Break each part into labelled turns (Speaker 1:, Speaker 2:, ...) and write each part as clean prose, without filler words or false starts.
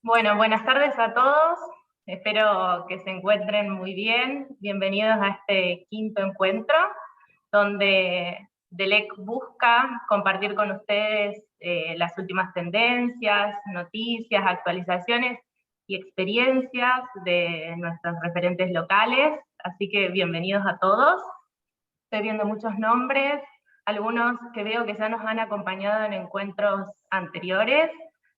Speaker 1: Bueno, buenas tardes a todos. Espero que se encuentren muy bien. Bienvenidos a este quinto encuentro, donde DELEC busca compartir con ustedes las últimas tendencias, noticias, actualizaciones y experiencias de nuestros referentes locales. Así que bienvenidos a todos. Estoy viendo muchos nombres, algunos que veo que ya nos han acompañado en encuentros anteriores,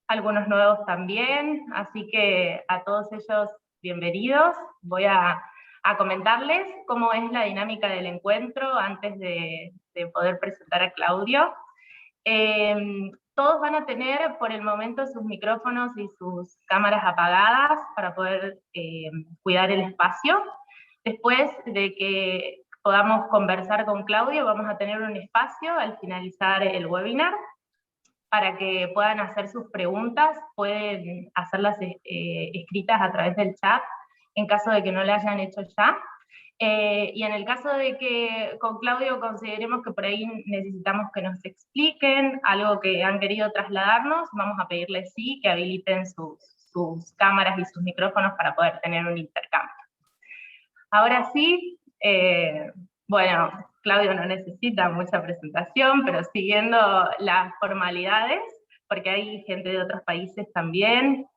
Speaker 1: algunos nuevos también, así que a todos ellos bienvenidos. Voy a comentarles cómo es la dinámica del encuentro antes de poder presentar a Claudio. Todos van a tener por el momento sus micrófonos y sus cámaras apagadas para poder cuidar el espacio. Después de que podamos conversar con Claudio, vamos a tener un espacio al finalizar el webinar para que puedan hacer sus preguntas, pueden hacerlas escritas a través del chat, en caso de que no la hayan hecho ya. Y en el caso de que con Claudio consideremos que por ahí necesitamos que nos expliquen algo que han querido trasladarnos, vamos a pedirles sí, que habiliten sus cámaras y sus micrófonos para poder tener un intercambio. Ahora sí, bueno, Claudio no necesita mucha presentación, pero siguiendo las formalidades, porque hay gente de otros países también,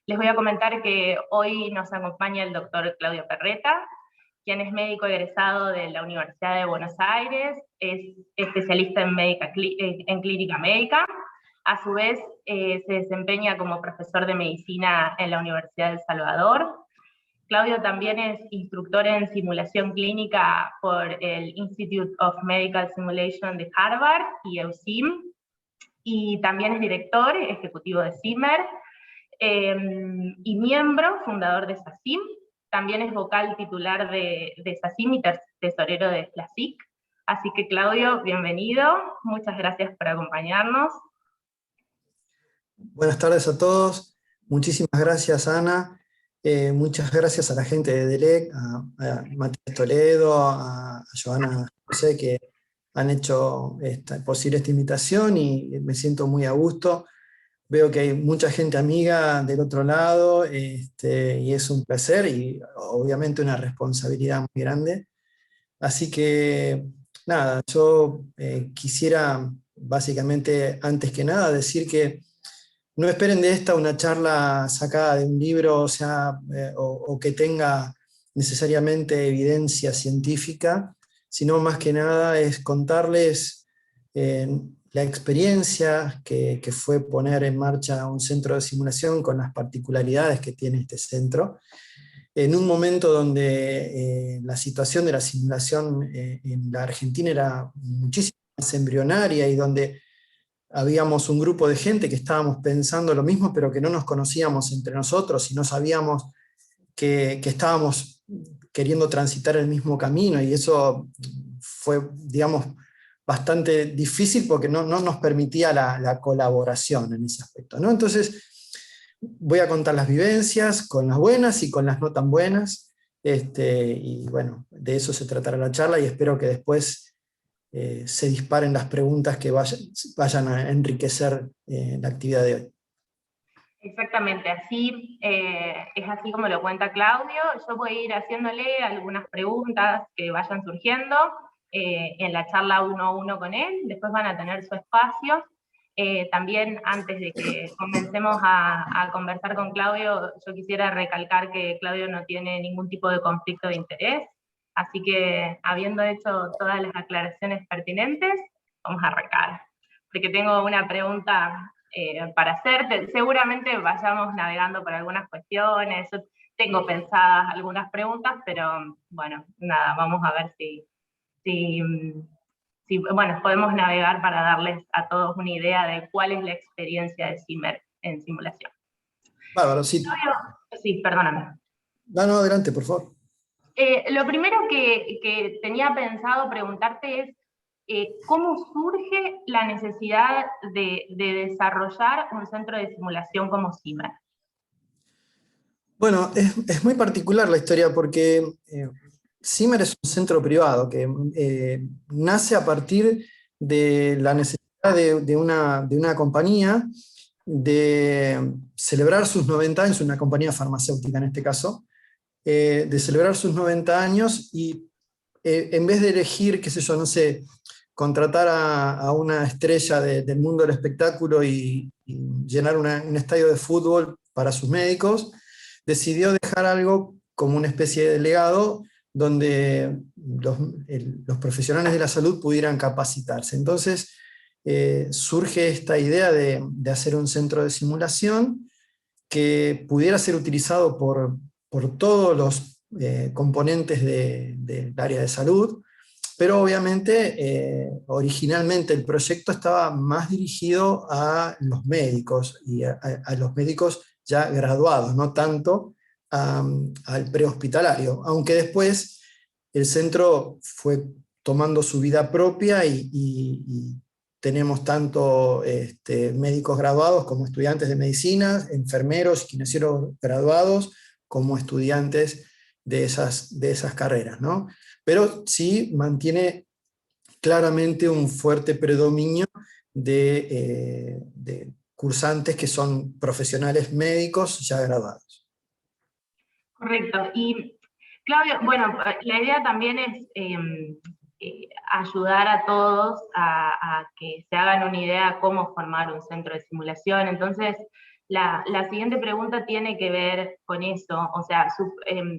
Speaker 1: les voy a comentar que hoy nos acompaña el doctor Claudio Perreta, quien es médico egresado de la Universidad de Buenos Aires, es especialista en clínica médica, a su vez se desempeña como profesor de medicina en la Universidad de El Salvador. Claudio también es instructor en simulación clínica por el Institute of Medical Simulation de Harvard y EUSIM, y también es director ejecutivo de Zimmer, y miembro fundador de SACIM. También es vocal titular de SACIM y tesorero de FLASIC. Así que Claudio, bienvenido, muchas gracias por acompañarnos.
Speaker 2: Buenas tardes a todos, muchísimas gracias Ana, muchas gracias a la gente de DELEC, a Matías Toledo, a Joana José, que han hecho posible esta invitación y me siento muy a gusto. Veo que hay mucha gente amiga del otro lado, y es un placer y obviamente una responsabilidad muy grande. Así que nada, yo quisiera básicamente antes que nada decir que no esperen de esta una charla sacada de un libro, o que tenga necesariamente evidencia científica, sino más que nada es contarles la experiencia que fue poner en marcha un centro de simulación con las particularidades que tiene este centro, en un momento donde la situación de la simulación en la Argentina era muchísimo más embrionaria y donde habíamos un grupo de gente que estábamos pensando lo mismo, pero que no nos conocíamos entre nosotros y no sabíamos que estábamos queriendo transitar el mismo camino, y eso fue, digamos, bastante difícil porque no nos permitía la colaboración en ese aspecto, ¿no? Entonces, voy a contar las vivencias, con las buenas y con las no tan buenas, y bueno, de eso se tratará la charla y espero que después se disparen las preguntas que vayan a enriquecer la actividad de hoy.
Speaker 1: Exactamente, así es así como lo cuenta Claudio. Yo voy a ir haciéndole algunas preguntas que vayan surgiendo en la charla uno a uno con él, después van a tener su espacio. También antes de que comencemos a conversar con Claudio, yo quisiera recalcar que Claudio no tiene ningún tipo de conflicto de interés, así que habiendo hecho todas las aclaraciones pertinentes, vamos a arrancar. Porque tengo una pregunta para hacerte. Seguramente vayamos navegando por algunas cuestiones. Yo tengo pensadas algunas preguntas, pero bueno, nada, vamos a ver si bueno, podemos navegar para darles a todos una idea de cuál es la experiencia de Zimmer en simulación.
Speaker 2: Bárbaro, sí.
Speaker 1: Sí, perdóname.
Speaker 2: No, adelante, por favor.
Speaker 1: Lo primero que tenía pensado preguntarte es ¿cómo surge la necesidad de desarrollar un centro de simulación como Zimmer?
Speaker 2: Bueno, es muy particular la historia porque Zimmer es un centro privado que nace a partir de la necesidad de una compañía de celebrar sus 90 años, una compañía farmacéutica en este caso, de celebrar sus 90 años y en vez de elegir, qué sé yo, no sé, contratar a una estrella del mundo del espectáculo y llenar un estadio de fútbol para sus médicos, decidió dejar algo como una especie de legado donde los profesionales de la salud pudieran capacitarse. Entonces surge esta idea de hacer un centro de simulación que pudiera ser utilizado por todos los componentes del área de salud, pero obviamente originalmente el proyecto estaba más dirigido a los médicos y a los médicos ya graduados, no tanto al prehospitalario, aunque después el centro fue tomando su vida propia y tenemos tanto médicos graduados como estudiantes de medicina, enfermeros, kinesiólogos graduados, como estudiantes de esas carreras, ¿no? Pero sí mantiene claramente un fuerte predominio de cursantes que son profesionales médicos ya graduados.
Speaker 1: Correcto. Y Claudio, bueno, la idea también es ayudar a todos a que se hagan una idea de cómo formar un centro de simulación. Entonces, la siguiente pregunta tiene que ver con eso. O sea,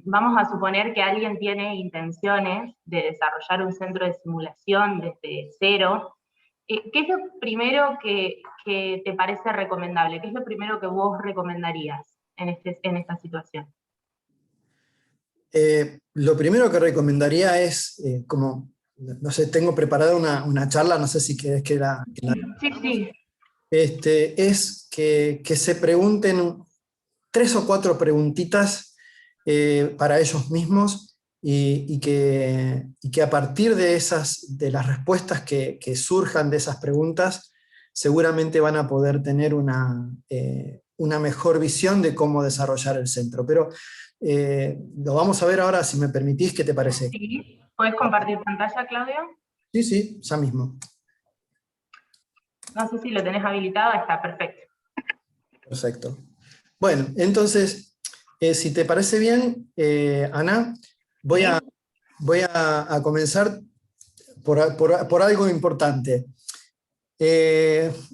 Speaker 1: vamos a suponer que alguien tiene intenciones de desarrollar un centro de simulación desde cero. ¿Qué es lo primero que te parece recomendable? ¿Qué es lo primero que vos recomendarías en esta situación?
Speaker 2: Lo primero que recomendaría es, como, no sé, tengo preparada una charla, no sé si querés que la
Speaker 1: Sí, sí.
Speaker 2: es que se pregunten 3 o 4 preguntitas para ellos mismos y que a partir de las respuestas que surjan de esas preguntas, seguramente van a poder tener una mejor visión de cómo desarrollar el centro. Pero lo vamos a ver ahora, si me permitís, ¿qué te parece?
Speaker 1: Sí. ¿Puedes compartir pantalla, Claudio?
Speaker 2: Sí, sí, ya mismo.
Speaker 1: No sé si lo tenés habilitado, está perfecto.
Speaker 2: Perfecto. Bueno, entonces, si te parece bien, Ana, voy a,
Speaker 1: Sí.
Speaker 2: voy a comenzar por algo importante.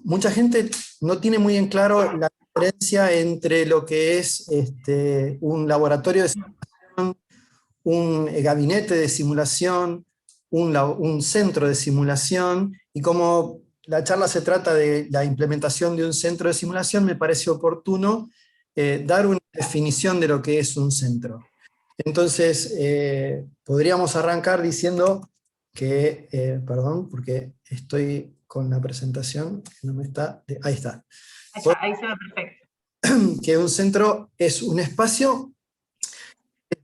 Speaker 2: Mucha gente no tiene muy en claro la diferencia entre lo que es un laboratorio de simulación, un gabinete de simulación, un centro de simulación, y como la charla se trata de la implementación de un centro de simulación, me parece oportuno dar una definición de lo que es un centro. Entonces, podríamos arrancar diciendo que, perdón, porque estoy con la presentación, que no me está, ahí está,
Speaker 1: Ahí se ve perfecto.
Speaker 2: que un centro es un espacio,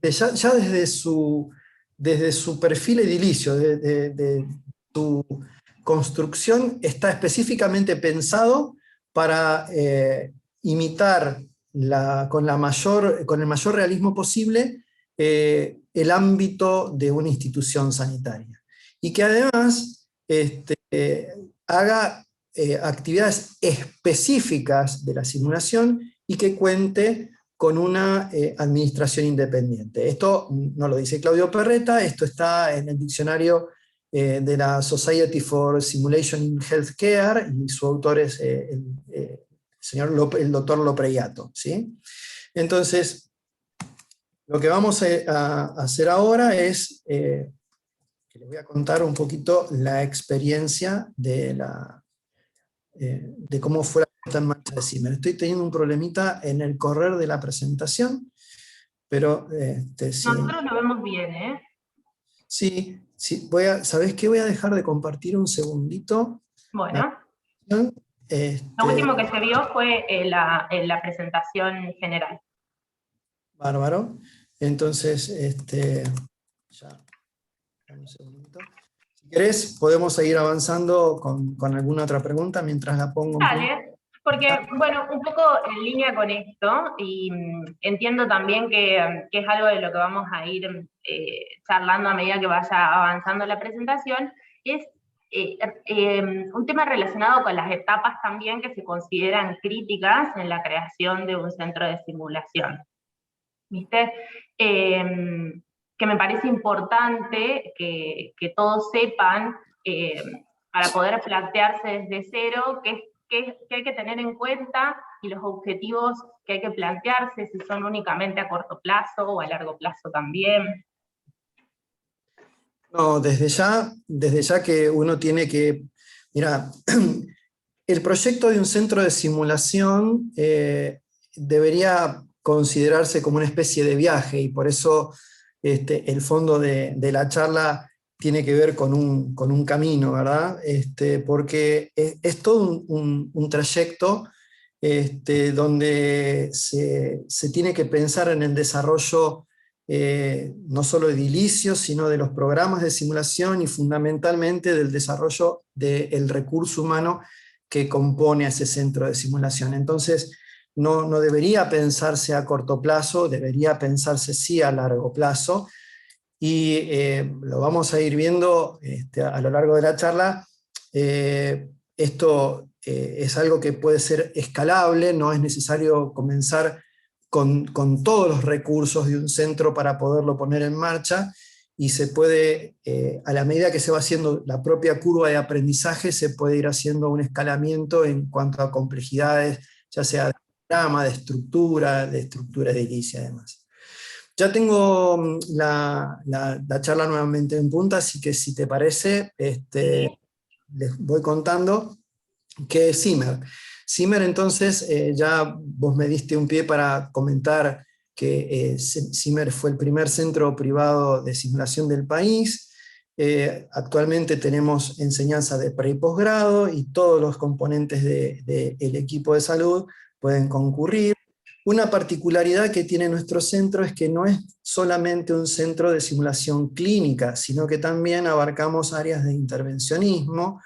Speaker 2: ya desde su perfil edilicio, de su construcción, está específicamente pensado para imitar con el mayor realismo posible el ámbito de una institución sanitaria. Y que además haga actividades específicas de la simulación y que cuente con una administración independiente. Esto no lo dice Claudio Perretta, esto está en el diccionario de la Society for Simulation in Healthcare, y su autor es el doctor Lopreiato, ¿sí? Entonces, lo que vamos a hacer ahora es que les voy a contar un poquito la experiencia de cómo fue la puesta en marcha de Siemens. Estoy teniendo un problemita en el correr de la presentación, pero sí.
Speaker 1: Nosotros lo vemos bien, ¿eh?
Speaker 2: Sí, sí, ¿sabés qué? Voy a dejar de compartir un segundito.
Speaker 1: Bueno, lo
Speaker 2: Este,
Speaker 1: último que se vio fue la presentación general.
Speaker 2: bárbaro. Entonces, ya, dame un segundito. Si querés, podemos seguir avanzando con alguna otra pregunta mientras la pongo un poquito.
Speaker 1: Dale, porque, bueno, un poco en línea con esto, y entiendo también que es algo de lo que vamos a ir charlando a medida que vaya avanzando la presentación, es Un tema relacionado con las etapas también que se consideran críticas en la creación de un centro de simulación. ¿Viste? Que me parece importante que todos sepan, para poder plantearse desde cero, qué hay que tener en cuenta y los objetivos que hay que plantearse, si son únicamente a corto plazo o a largo plazo también.
Speaker 2: No, desde ya que uno tiene que, mira, el proyecto de un centro de simulación debería considerarse como una especie de viaje, y por eso el fondo de la charla tiene que ver con un camino, ¿verdad? Porque es todo un trayecto donde se tiene que pensar en el desarrollo no solo edilicio, sino de los programas de simulación y fundamentalmente del desarrollo del recurso humano que compone a ese centro de simulación. Entonces, no debería pensarse a corto plazo, debería pensarse sí a largo plazo, y lo vamos a ir viendo a lo largo de la charla. Esto es algo que puede ser escalable, no es necesario comenzar con todos los recursos de un centro para poderlo poner en marcha, y se puede, a la medida que se va haciendo la propia curva de aprendizaje, se puede ir haciendo un escalamiento en cuanto a complejidades, ya sea de programa, de estructura edilicia, además. Ya tengo la charla nuevamente en punta, así que si te parece, les voy contando qué es CIMER. CIMER, entonces, ya vos me diste un pie para comentar que CIMER fue el primer centro privado de simulación del país. Actualmente tenemos enseñanza de pre y posgrado, y todos los componentes del equipo de salud pueden concurrir. Una particularidad que tiene nuestro centro es que no es solamente un centro de simulación clínica, sino que también abarcamos áreas de intervencionismo,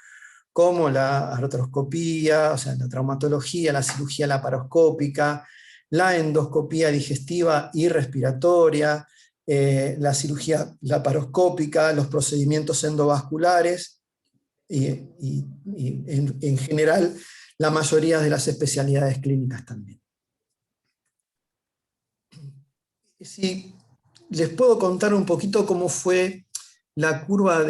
Speaker 2: como la artroscopía, o sea, la traumatología, la cirugía laparoscópica, la endoscopía digestiva y respiratoria, la cirugía laparoscópica, los procedimientos endovasculares, y en general la mayoría de las especialidades clínicas también. Si les puedo contar un poquito cómo fue la curva,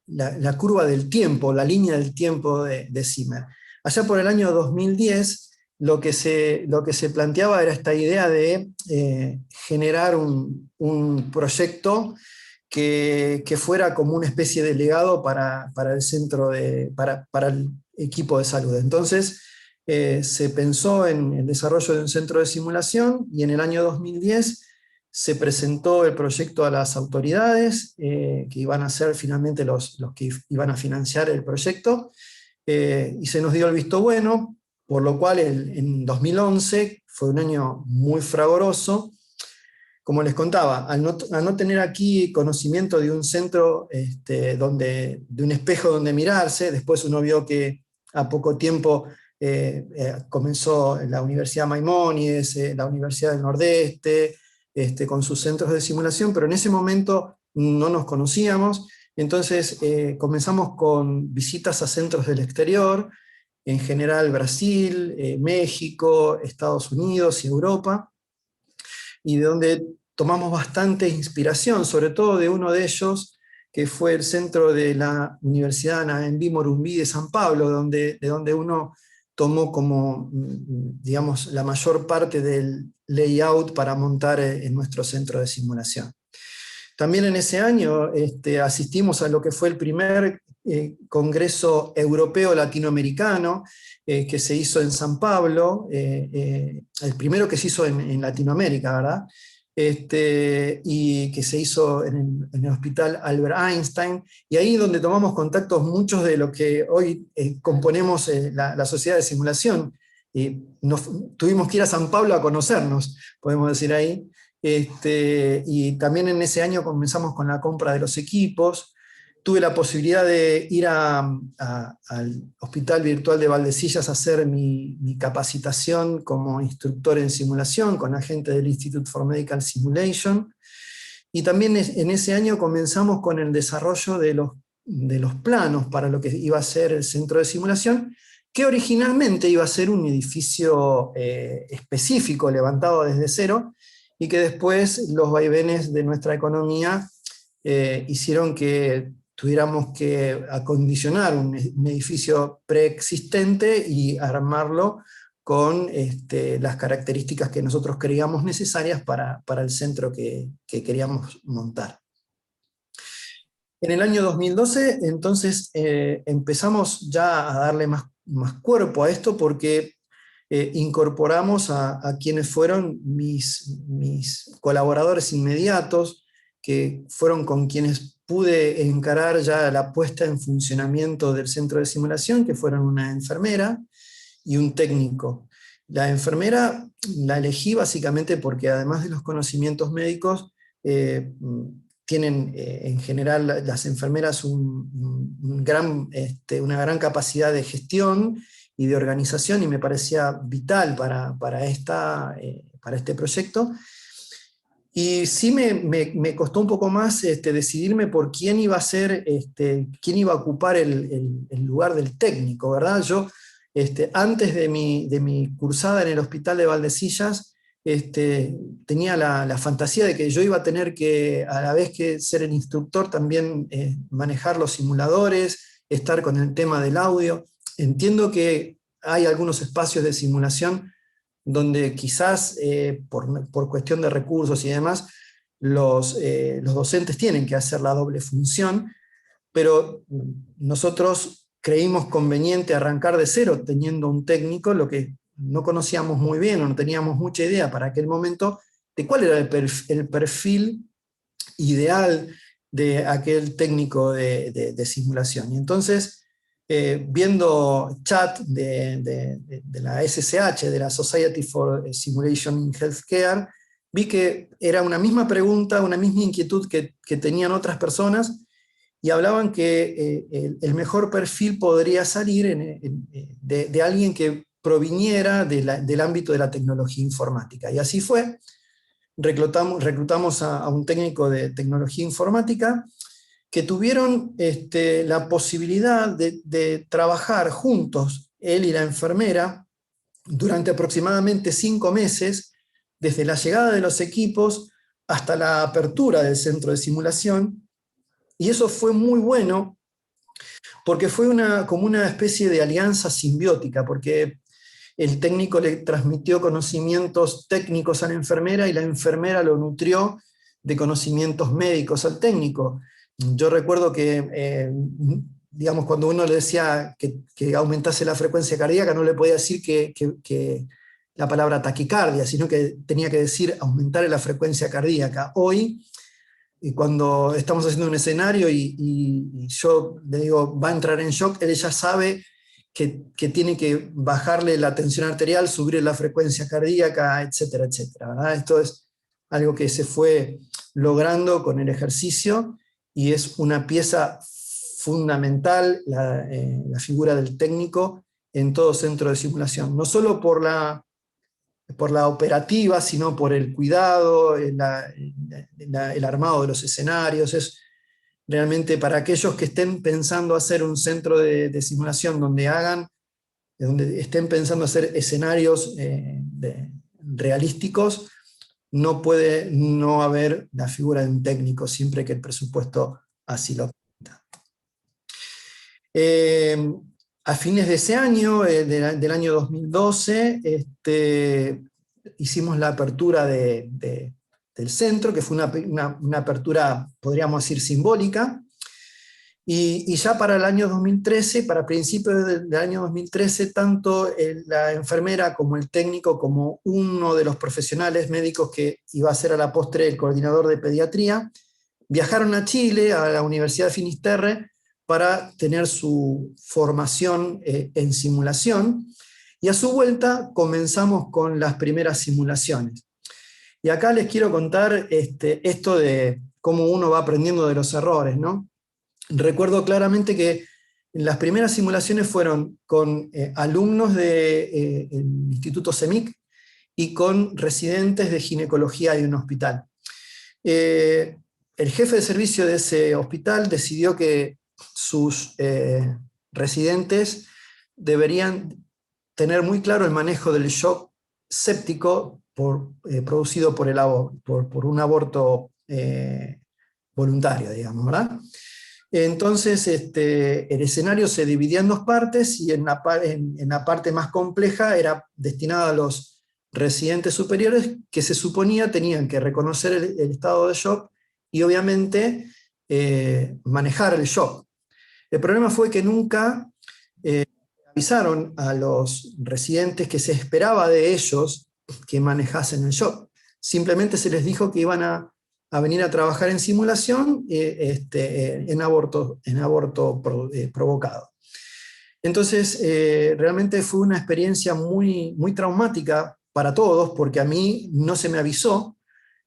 Speaker 2: la curva del tiempo, la línea del tiempo de CIMER. Allá por el año 2010, lo que se planteaba era esta idea de generar un proyecto que fuera como una especie de legado para el centro, para el equipo de salud. Entonces, se pensó en el desarrollo de un centro de simulación, y en el año 2010 se presentó el proyecto a las autoridades, que iban a ser finalmente los que iban a financiar el proyecto, y se nos dio el visto bueno, por lo cual en 2011 fue un año muy fragoroso. Como les contaba, al no tener aquí conocimiento de un centro, de un espejo donde mirarse, después uno vio que a poco tiempo comenzó la Universidad Maimónides, la Universidad del Nordeste, con sus centros de simulación, pero en ese momento no nos conocíamos. Entonces comenzamos con visitas a centros del exterior, en general Brasil, México, Estados Unidos y Europa, y de donde tomamos bastante inspiración, sobre todo de uno de ellos, que fue el centro de la Universidad Anhembi Morumbi de San Pablo, de donde uno tomó como, digamos, la mayor parte del layout para montar en nuestro centro de simulación. También en ese año asistimos a lo que fue el primer Congreso Europeo Latinoamericano, que se hizo en San Pablo, el primero que se hizo en Latinoamérica, ¿verdad? Y que se hizo en el Hospital Albert Einstein, y ahí donde tomamos contactos muchos de lo que hoy componemos la sociedad de simulación. Tuvimos que ir a San Pablo a conocernos, podemos decir ahí. Y también en ese año comenzamos con la compra de los equipos. Tuve la posibilidad de ir al Hospital Virtual de Valdecillas a hacer mi capacitación como instructor en simulación con la gente del Institute for Medical Simulation. Y también en ese año comenzamos con el desarrollo de los planos para lo que iba a ser el centro de simulación, que originalmente iba a ser un edificio específico, levantado desde cero, y que después los vaivenes de nuestra economía hicieron que tuviéramos que acondicionar un edificio preexistente y armarlo con las características que nosotros creíamos necesarias para el centro que queríamos montar. En el año 2012, entonces, empezamos ya a darle más cuerpo a esto, porque incorporamos a quienes fueron mis colaboradores inmediatos, que fueron con quienes pude encarar ya la puesta en funcionamiento del centro de simulación, que fueron una enfermera y un técnico. La enfermera la elegí básicamente porque, además de los conocimientos médicos, tienen en general las enfermeras una gran capacidad de gestión y de organización, y me parecía vital para este proyecto. Y sí me costó un poco más decidirme por quién iba a ser, quién iba a ocupar el lugar del técnico, ¿verdad? Yo, antes de mi cursada en el Hospital de Valdesillas, tenía la fantasía de que yo iba a tener que, a la vez que ser el instructor, también manejar los simuladores, estar con el tema del audio. Entiendo que hay algunos espacios de simulación donde quizás por cuestión de recursos y demás, los docentes tienen que hacer la doble función, pero nosotros creímos conveniente arrancar de cero teniendo un técnico, lo que no conocíamos muy bien o no teníamos mucha idea para aquel momento de cuál era el perfil ideal de aquel técnico de simulación. Y entonces, viendo chat de la SSH, de la Society for Simulation in Healthcare, vi que era una misma pregunta, una misma inquietud que tenían otras personas, y hablaban que el mejor perfil podría salir de alguien que proviniera del ámbito de la tecnología informática. Y así fue. Reclutamos a un técnico de tecnología informática, que tuvieron la posibilidad de trabajar juntos, él y la enfermera, durante aproximadamente 5 meses, desde la llegada de los equipos hasta la apertura del centro de simulación. Y eso fue muy bueno, porque fue como una especie de alianza simbiótica, porque el técnico le transmitió conocimientos técnicos a la enfermera, y la enfermera lo nutrió de conocimientos médicos al técnico. Yo recuerdo que, digamos, cuando uno le decía que aumentase la frecuencia cardíaca, no le podía decir que la palabra taquicardia, sino que tenía que decir aumentar la frecuencia cardíaca. Hoy, cuando estamos haciendo un escenario y yo le digo, va a entrar en shock, él ya sabe que tiene que bajarle la tensión arterial, subir la frecuencia cardíaca, etcétera, etcétera, ¿verdad? Esto es algo que se fue logrando con el ejercicio, y es una pieza fundamental la figura del técnico en todo centro de simulación, no solo por la operativa, sino por el cuidado, el armado de los escenarios. Es realmente, para aquellos que estén pensando hacer un centro de simulación donde estén pensando hacer escenarios realísticos, no puede no haber la figura de un técnico, siempre que el presupuesto así lo permita. A fines de ese año, del año 2012, hicimos la apertura del centro, que fue una apertura, podríamos decir, simbólica. Y ya para el año 2013, para principios del año 2013, tanto la enfermera como el técnico, como uno de los profesionales médicos que iba a ser a la postre el coordinador de pediatría, viajaron a Chile, a la Universidad de Finisterre, para tener su formación en simulación, y a su vuelta comenzamos con las primeras simulaciones. Y acá les quiero contar esto de cómo uno va aprendiendo de los errores, ¿no? Recuerdo claramente que las primeras simulaciones fueron con alumnos del Instituto CEMIC y con residentes de ginecología de un hospital. El jefe de servicio de ese hospital decidió que sus residentes deberían tener muy claro el manejo del shock séptico producido por un aborto voluntario, digamos, ¿verdad? Entonces, el escenario se dividía en dos partes, y en la parte más compleja era destinada a los residentes superiores, que se suponía tenían que reconocer el estado de shock y obviamente manejar el shock. El problema fue que nunca avisaron a los residentes que se esperaba de ellos que manejasen el shock. Simplemente se les dijo que iban a venir a trabajar en simulación en aborto provocado. Entonces, realmente fue una experiencia muy, muy traumática para todos, porque a mí no se me avisó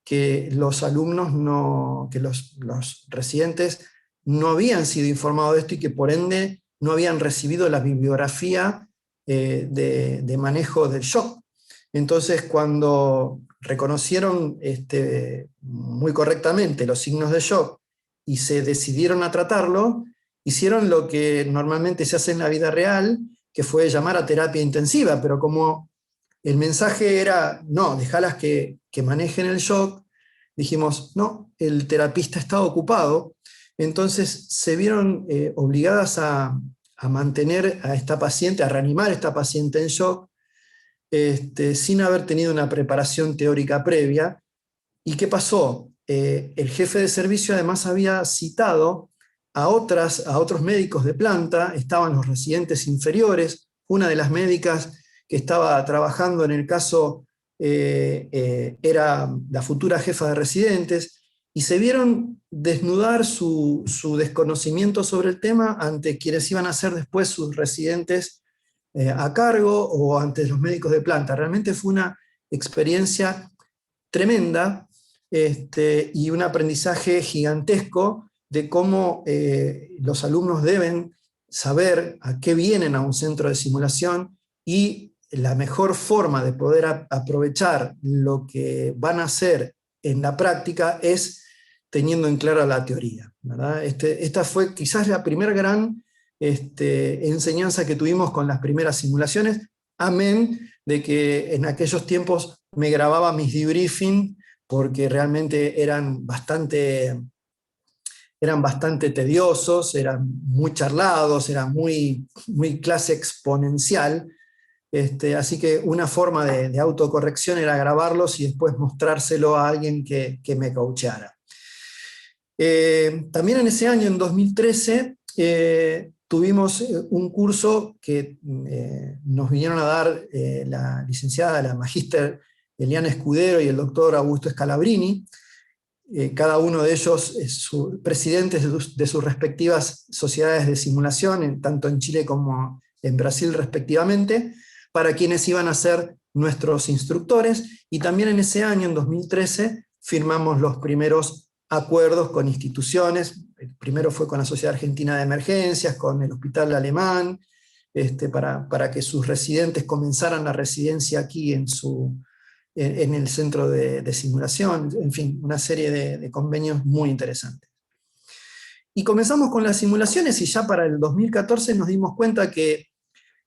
Speaker 2: que los alumnos, que los residentes no habían sido informados de esto, y que por ende no habían recibido la bibliografía de manejo del shock. Entonces, cuando reconocieron muy correctamente los signos de shock y se decidieron a tratarlo, hicieron lo que normalmente se hace en la vida real, que fue llamar a terapia intensiva, pero como el mensaje era, no, déjalas que manejen el shock, dijimos, no, el terapista está ocupado. Entonces se vieron obligadas a mantener a esta paciente, a reanimar a esta paciente en shock, sin haber tenido una preparación teórica previa. ¿Y qué pasó? El jefe de servicio además había citado a otros médicos de planta, estaban los residentes inferiores, una de las médicas que estaba trabajando en el caso era la futura jefa de residentes, y se vieron desnudar su desconocimiento sobre el tema ante quienes iban a ser después sus residentes a cargo, o ante los médicos de planta. Realmente fue una experiencia tremenda, y un aprendizaje gigantesco de cómo los alumnos deben saber a qué vienen a un centro de simulación, y la mejor forma de poder aprovechar lo que van a hacer en la práctica es teniendo en clara la teoría, ¿verdad? Esta fue quizás la primera gran enseñanza que tuvimos con las primeras simulaciones, amén de que en aquellos tiempos me grababa mis debriefing, porque realmente eran bastante tediosos, eran muy charlados, eran muy, muy clase exponencial. Así que una forma de autocorrección era grabarlos y después mostrárselo a alguien que me coacheara. También en ese año, en 2013, tuvimos un curso que nos vinieron a dar la licenciada, la magíster Eliana Escudero y el doctor Augusto Scalabrini, cada uno de ellos presidentes de sus respectivas sociedades de simulación, tanto en Chile como en Brasil respectivamente, para quienes iban a ser nuestros instructores. Y también en ese año, en 2013, firmamos los primeros acuerdos con instituciones. El primero fue con la Sociedad Argentina de Emergencias, con el Hospital Alemán, para que sus residentes comenzaran la residencia aquí en el centro de simulación. En fin, una serie de convenios muy interesantes. Y comenzamos con las simulaciones, y ya para el 2014 nos dimos cuenta que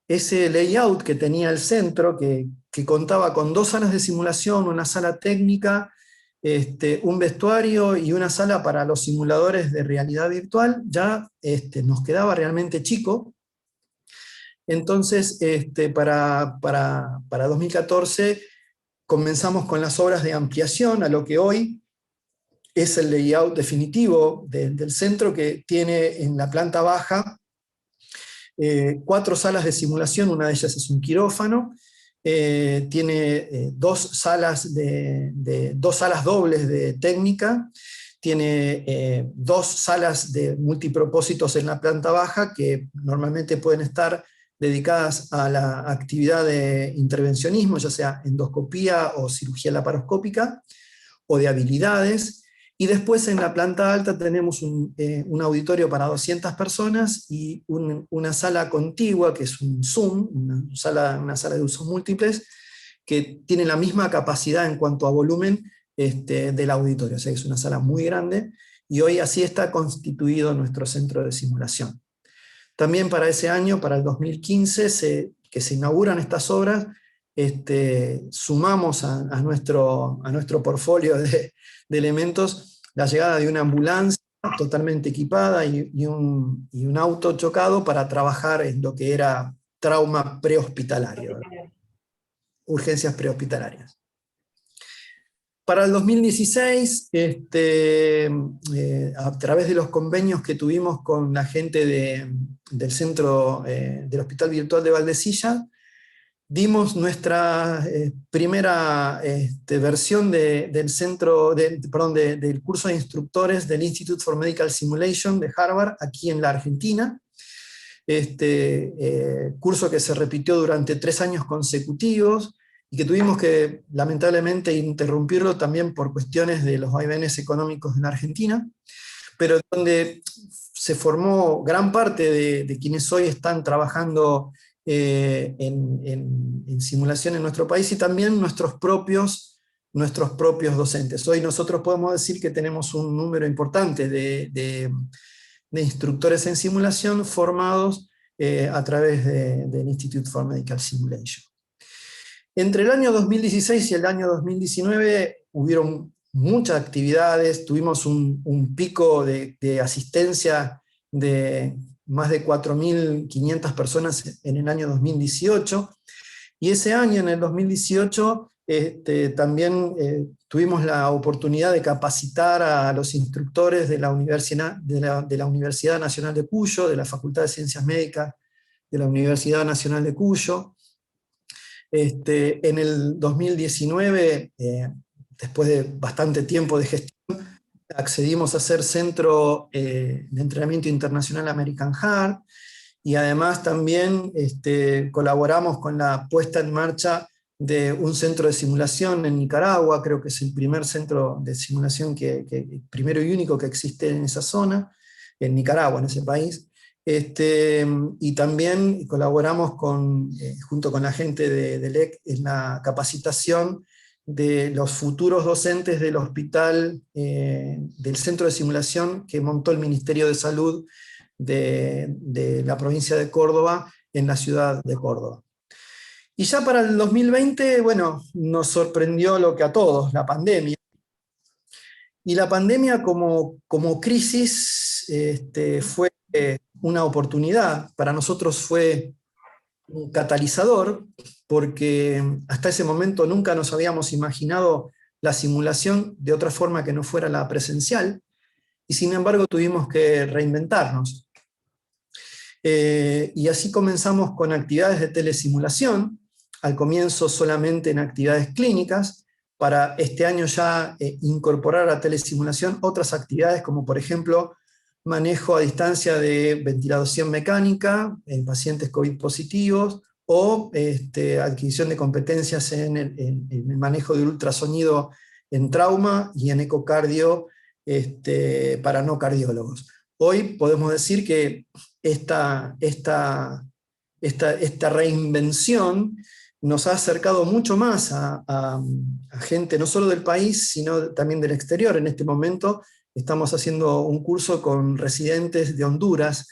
Speaker 2: ese layout que tenía el centro, que contaba con 2 salas de simulación, una sala técnica, un vestuario y una sala para los simuladores de realidad virtual, ya nos quedaba realmente chico. Entonces, para 2014 comenzamos con las obras de ampliación a lo que hoy es el layout definitivo del centro, que tiene en la planta baja 4 salas de simulación, una de ellas es un quirófano, tiene 2 salas dobles de técnica, tiene 2 salas de multipropósitos en la planta baja, que normalmente pueden estar dedicadas a la actividad de intervencionismo, ya sea endoscopía o cirugía laparoscópica, o de habilidades. Y después en la planta alta tenemos un auditorio para 200 personas y una sala contigua, que es un Zoom, una sala de usos múltiples, que tiene la misma capacidad en cuanto a volumen del auditorio. O sea, es una sala muy grande, y hoy así está constituido nuestro centro de simulación. También para ese año, para el 2015, que se inauguran estas obras, sumamos a nuestro portfolio de elementos la llegada de una ambulancia totalmente equipada y un auto chocado para trabajar en lo que era trauma prehospitalario, urgencias prehospitalarias. Para el 2016, a través de los convenios que tuvimos con la gente del centro del Hospital Virtual de Valdecilla, dimos nuestra primera versión del curso de instructores del Institute for Medical Simulation de Harvard, aquí en la Argentina. Curso que se repitió durante 3 años consecutivos, y que tuvimos que, lamentablemente, interrumpirlo también por cuestiones de los vaivenes económicos en Argentina, pero donde se formó gran parte de quienes hoy están trabajando en simulación en nuestro país, y también nuestros propios docentes. Hoy nosotros podemos decir que tenemos un número importante de instructores en simulación formados a través del Institute for Medical Simulation. Entre el año 2016 y el año 2019 hubieron muchas actividades, tuvimos un pico de asistencia de más de 4.500 personas en el año 2018, y ese año, en el 2018, también tuvimos la oportunidad de capacitar a los instructores de la Universidad Nacional de Cuyo, de la Facultad de Ciencias Médicas de la Universidad Nacional de Cuyo. En el 2019, después de bastante tiempo de gestión, accedimos a ser centro de entrenamiento internacional American Heart, y además también colaboramos con la puesta en marcha de un centro de simulación en Nicaragua. Creo que es el primer centro de simulación, primero y único que existe en esa zona, en Nicaragua, en ese país. Y también colaboramos junto con la gente de LEC en la capacitación de los futuros docentes del hospital, del centro de simulación que montó el Ministerio de Salud de la provincia de Córdoba, en la ciudad de Córdoba. Y ya para el 2020, bueno, nos sorprendió lo que a todos, la pandemia. Y la pandemia como crisis fue una oportunidad. Para nosotros fue un catalizador, porque hasta ese momento nunca nos habíamos imaginado la simulación de otra forma que no fuera la presencial, y sin embargo tuvimos que reinventarnos. Y así comenzamos con actividades de telesimulación, al comienzo solamente en actividades clínicas, para este año ya incorporar a telesimulación otras actividades, como por ejemplo manejo a distancia de ventilación mecánica en pacientes COVID positivos, o adquisición de competencias en el manejo del ultrasonido en trauma y en ecocardio para no cardiólogos. Hoy podemos decir que esta reinvención nos ha acercado mucho más a gente no solo del país, sino también del exterior. En este momento estamos haciendo un curso con residentes de Honduras,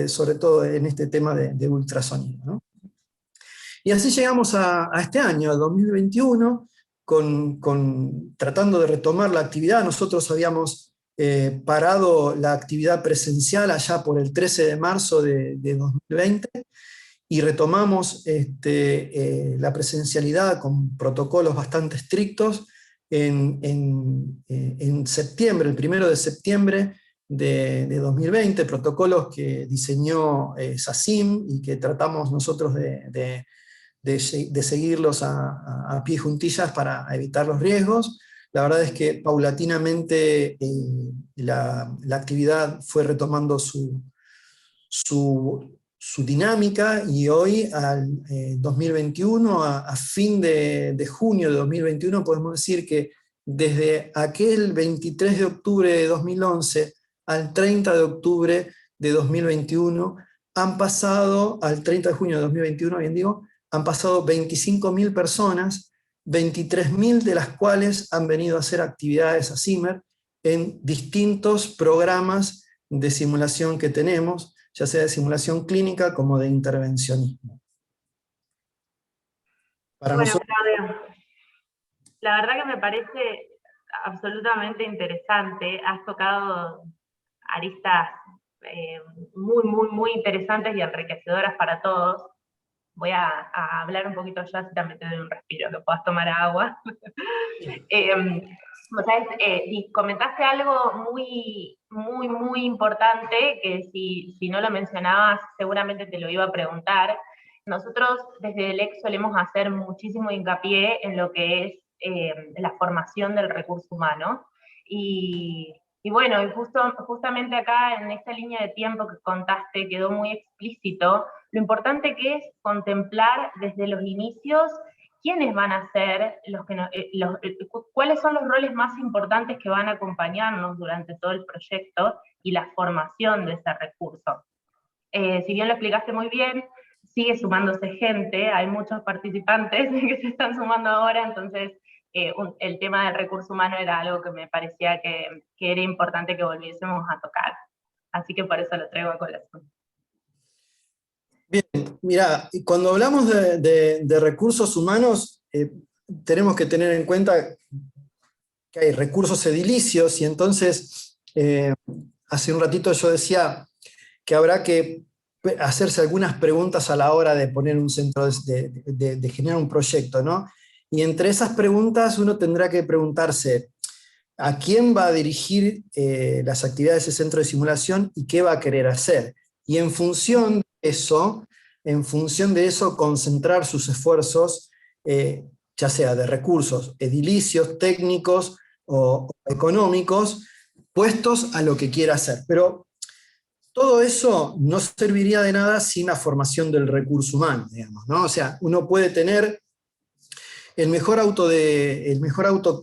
Speaker 2: sobre todo en este tema de ultrasonido, ¿no? Y así llegamos a este año, 2021, tratando de retomar la actividad. Nosotros habíamos parado la actividad presencial allá por el 13 de marzo de 2020, y retomamos la presencialidad con protocolos bastante estrictos en septiembre, el 1 de septiembre de 2020, protocolos que diseñó SACIM y que tratamos nosotros de seguirlos a pie juntillas para evitar los riesgos. La verdad es que paulatinamente la actividad fue retomando su dinámica, y hoy, al 2021, a fin de junio de 2021, podemos decir que desde aquel 23 de octubre de 2011 al 30 de octubre de 2021, han pasado, al 30 de junio de 2021, bien digo, han pasado 25.000 personas, 23.000 de las cuales han venido a hacer actividades a CIMER, en distintos programas de simulación que tenemos, ya sea de simulación clínica como de intervencionismo. Para
Speaker 1: Bueno,
Speaker 2: nosotros,
Speaker 1: Claudio, la verdad que me parece absolutamente interesante. Has tocado aristas muy, muy, muy interesantes y enriquecedoras para todos. Voy a hablar un poquito yo, así también te doy un respiro, que puedas tomar agua. Vos sabés, comentaste algo muy, muy, muy importante, que si no lo mencionabas, seguramente te lo iba a preguntar. Nosotros desde DELEC solemos hacer muchísimo hincapié en lo que es la formación del recurso humano. Y bueno, justamente acá en esta línea de tiempo que contaste quedó muy explícito lo importante que es contemplar desde los inicios quiénes van a ser cuáles son los roles más importantes que van a acompañarnos durante todo el proyecto y la formación de ese recurso. Si bien lo explicaste muy bien, sigue sumándose gente, hay muchos participantes que se están sumando ahora, entonces el tema del recurso humano era algo que me parecía que era importante que volviésemos a tocar. Así que por eso lo traigo a colación.
Speaker 2: bien, mira, cuando hablamos de recursos humanos, tenemos que tener en cuenta que hay recursos edilicios, y entonces, hace un ratito yo decía que habrá que hacerse algunas preguntas a la hora de poner un centro, de generar un proyecto, ¿no? Y entre esas preguntas uno tendrá que preguntarse a quién va a dirigir las actividades de ese centro de simulación y qué va a querer hacer. Y en función de eso concentrar sus esfuerzos, ya sea de recursos edilicios, técnicos o económicos, puestos a lo que quiera hacer. Pero todo eso no serviría de nada sin la formación del recurso humano, digamos, ¿no? O sea, uno puede tener el mejor auto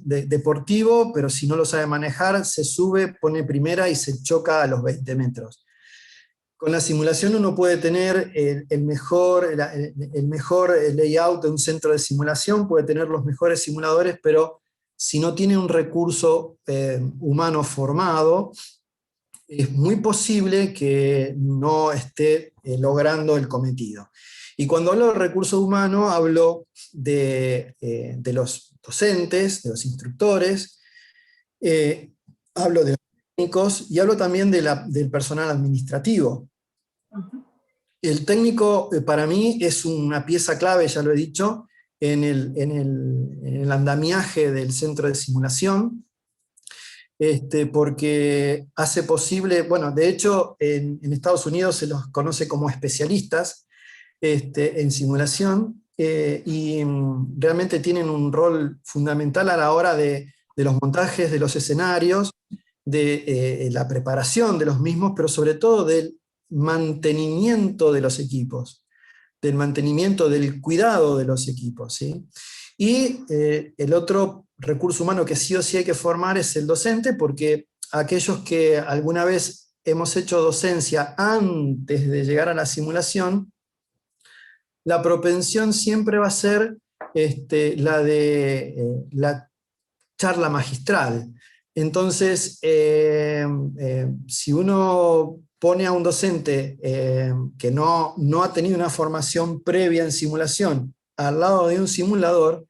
Speaker 2: deportivo, pero si no lo sabe manejar, se sube, pone primera y se choca a los 20 metros. Con la simulación uno puede tener el mejor layout de un centro de simulación, puede tener los mejores simuladores, pero si no tiene un recurso humano formado, es muy posible que no esté logrando el cometido. Y cuando hablo de recurso humano, hablo de los docentes, de los instructores, hablo de los técnicos y hablo también del personal administrativo. El técnico para mí es una pieza clave, ya lo he dicho, en el andamiaje del centro de simulación, porque hace posible, bueno, de hecho en Estados Unidos se los conoce como especialistas en simulación, y realmente tienen un rol fundamental a la hora de los montajes de los escenarios, de la preparación de los mismos, pero sobre todo del mantenimiento de los equipos, del mantenimiento del cuidado de los equipos, ¿sí? Y el otro recurso humano que sí o sí hay que formar es el docente, porque aquellos que alguna vez hemos hecho docencia antes de llegar a la simulación, la propensión siempre va a ser la de la charla magistral. Entonces, si uno pone a un docente que no ha tenido una formación previa en simulación al lado de un simulador,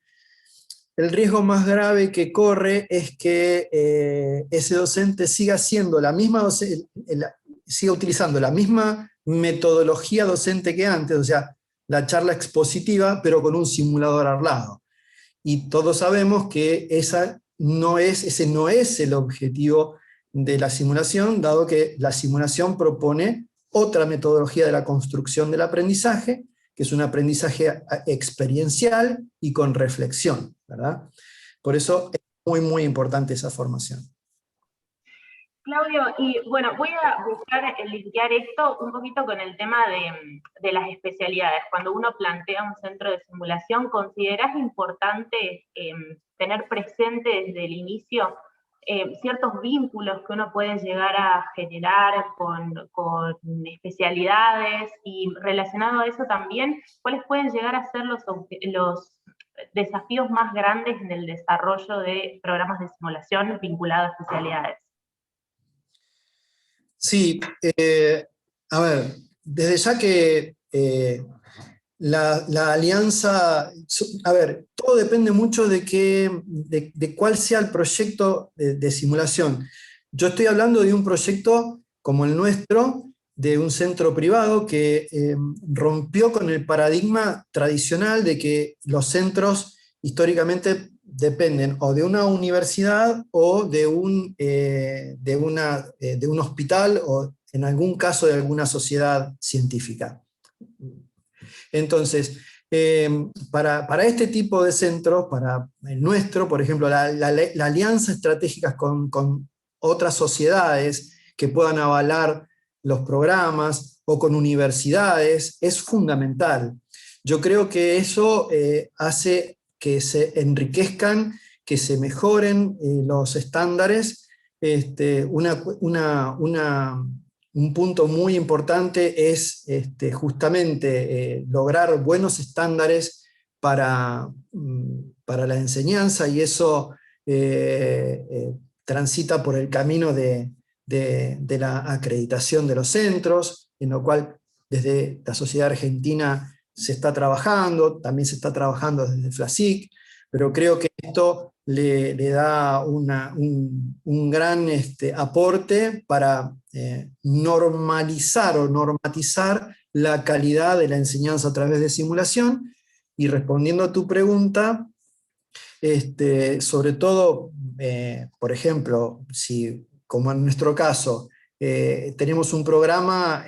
Speaker 2: el riesgo más grave que corre es que ese docente siga siga utilizando la misma metodología docente que antes, o sea, la charla expositiva, pero con un simulador al lado. Y todos sabemos que ese no es el objetivo de la simulación, dado que la simulación propone otra metodología de la construcción del aprendizaje, que es un aprendizaje experiencial y con reflexión, ¿verdad? Por eso es muy, muy importante esa formación.
Speaker 1: Claudio, y bueno, voy a buscar linkear esto un poquito con el tema de las especialidades. Cuando uno plantea un centro de simulación, ¿considerás importante tener presente desde el inicio ciertos vínculos que uno puede llegar a generar con especialidades? Y relacionado a eso también, ¿cuáles pueden llegar a ser desafíos más grandes en el desarrollo de programas de simulación vinculados a especialidades?
Speaker 2: Sí, a ver, desde ya que la alianza, a ver, todo depende mucho de cuál sea el proyecto de simulación. Yo estoy hablando de un proyecto como el nuestro, de un centro privado que rompió con el paradigma tradicional de que los centros históricamente dependen o de una universidad o de un hospital o en algún caso de alguna sociedad científica. Entonces, para este tipo de centros, para el nuestro, por ejemplo, la alianza estratégica con otras sociedades que puedan avalar los programas o con universidades es fundamental. Yo creo que eso hace que se enriquezcan, que se mejoren los estándares. Un punto muy importante es justamente lograr buenos estándares para la enseñanza, y eso transita por el camino de la acreditación de los centros, en lo cual desde la Sociedad Argentina se está trabajando, también se está trabajando desde FLASIC, pero creo que esto le da un gran aporte para normalizar o normatizar la calidad de la enseñanza a través de simulación. Y respondiendo a tu pregunta, sobre todo, por ejemplo, si como en nuestro caso, tenemos un programa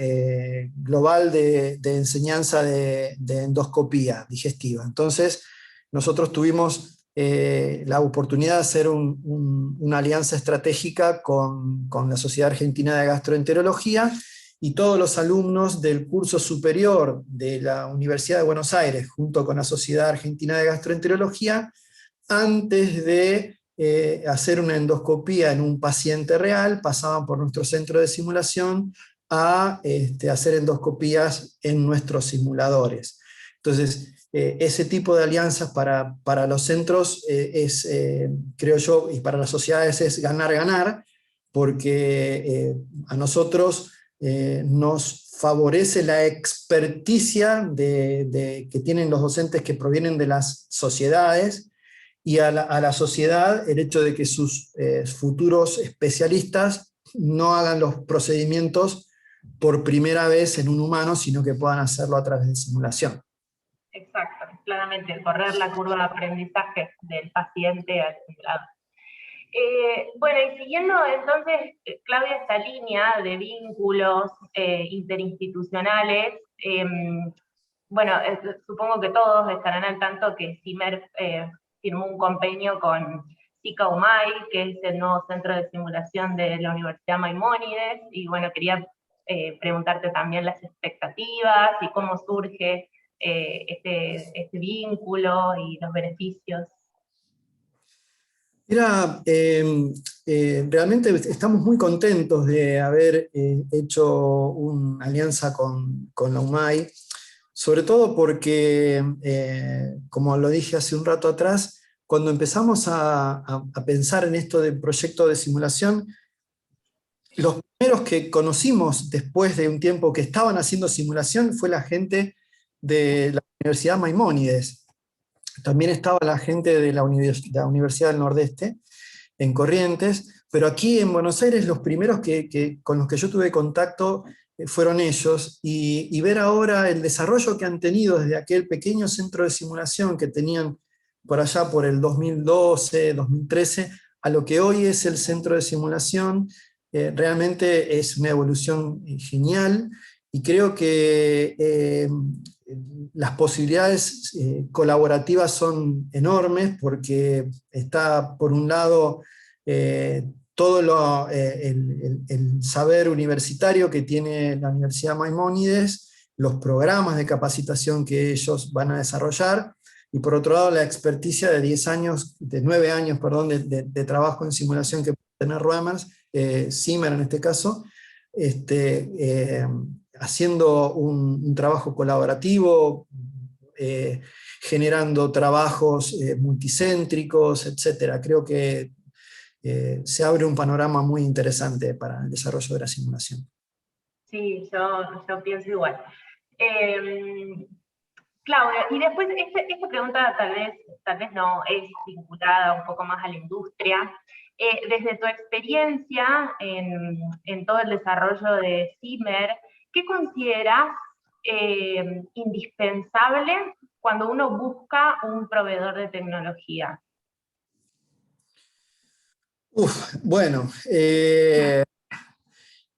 Speaker 2: global de enseñanza de endoscopía digestiva. Entonces, nosotros tuvimos la oportunidad de hacer una alianza estratégica con la Sociedad Argentina de Gastroenterología, y todos los alumnos del curso superior de la Universidad de Buenos Aires, junto con la Sociedad Argentina de Gastroenterología, antes de hacer una endoscopía en un paciente real, pasaban por nuestro centro de simulación a hacer endoscopías en nuestros simuladores. Entonces, ese tipo de alianzas para los centros creo yo, y para las sociedades es ganar-ganar, porque a nosotros nos favorece la experticia que tienen los docentes que provienen de las sociedades, y a la sociedad el hecho de que sus futuros especialistas no hagan los procedimientos por primera vez en un humano, sino que puedan hacerlo a través de simulación.
Speaker 1: Exacto, claramente, correr la curva de aprendizaje del paciente al simulado. Bueno, y siguiendo entonces, Claudia, esta línea de vínculos interinstitucionales, bueno, supongo que todos estarán al tanto que CIMER firmó un convenio con SICA-UMAI, que es el nuevo centro de simulación de la Universidad Maimónides, y bueno, quería preguntarte también las expectativas y cómo surge este vínculo y los beneficios.
Speaker 2: Mira, realmente estamos muy contentos de haber hecho una alianza con la UMAI, sobre todo porque, como lo dije hace un rato atrás, cuando empezamos a pensar en esto del proyecto de simulación, los primeros que conocimos después de un tiempo que estaban haciendo simulación fue la gente de la Universidad Maimónides. También estaba la gente de la Universidad del Nordeste, en Corrientes, pero aquí en Buenos Aires los primeros con los que yo tuve contacto fueron ellos, y ver ahora el desarrollo que han tenido desde aquel pequeño centro de simulación que tenían por allá por el 2012, 2013, a lo que hoy es el centro de simulación, realmente es una evolución genial, y creo que las posibilidades colaborativas son enormes, porque está por un lado todo el saber universitario que tiene la Universidad Maimónides, los programas de capacitación que ellos van a desarrollar, y por otro lado la experticia de 9 años, perdón, de trabajo en simulación que puede tener Ruemers, CIMER en este caso, haciendo un trabajo colaborativo generando trabajos multicéntricos, etc. Creo que se abre un panorama muy interesante para el desarrollo de la simulación.
Speaker 1: Sí, yo pienso igual. Claudia, y después esta pregunta tal vez no es vinculada un poco más a la industria. Desde tu experiencia en todo el desarrollo de CIMER, ¿qué consideras indispensable cuando uno busca un proveedor de tecnología?
Speaker 2: Bueno,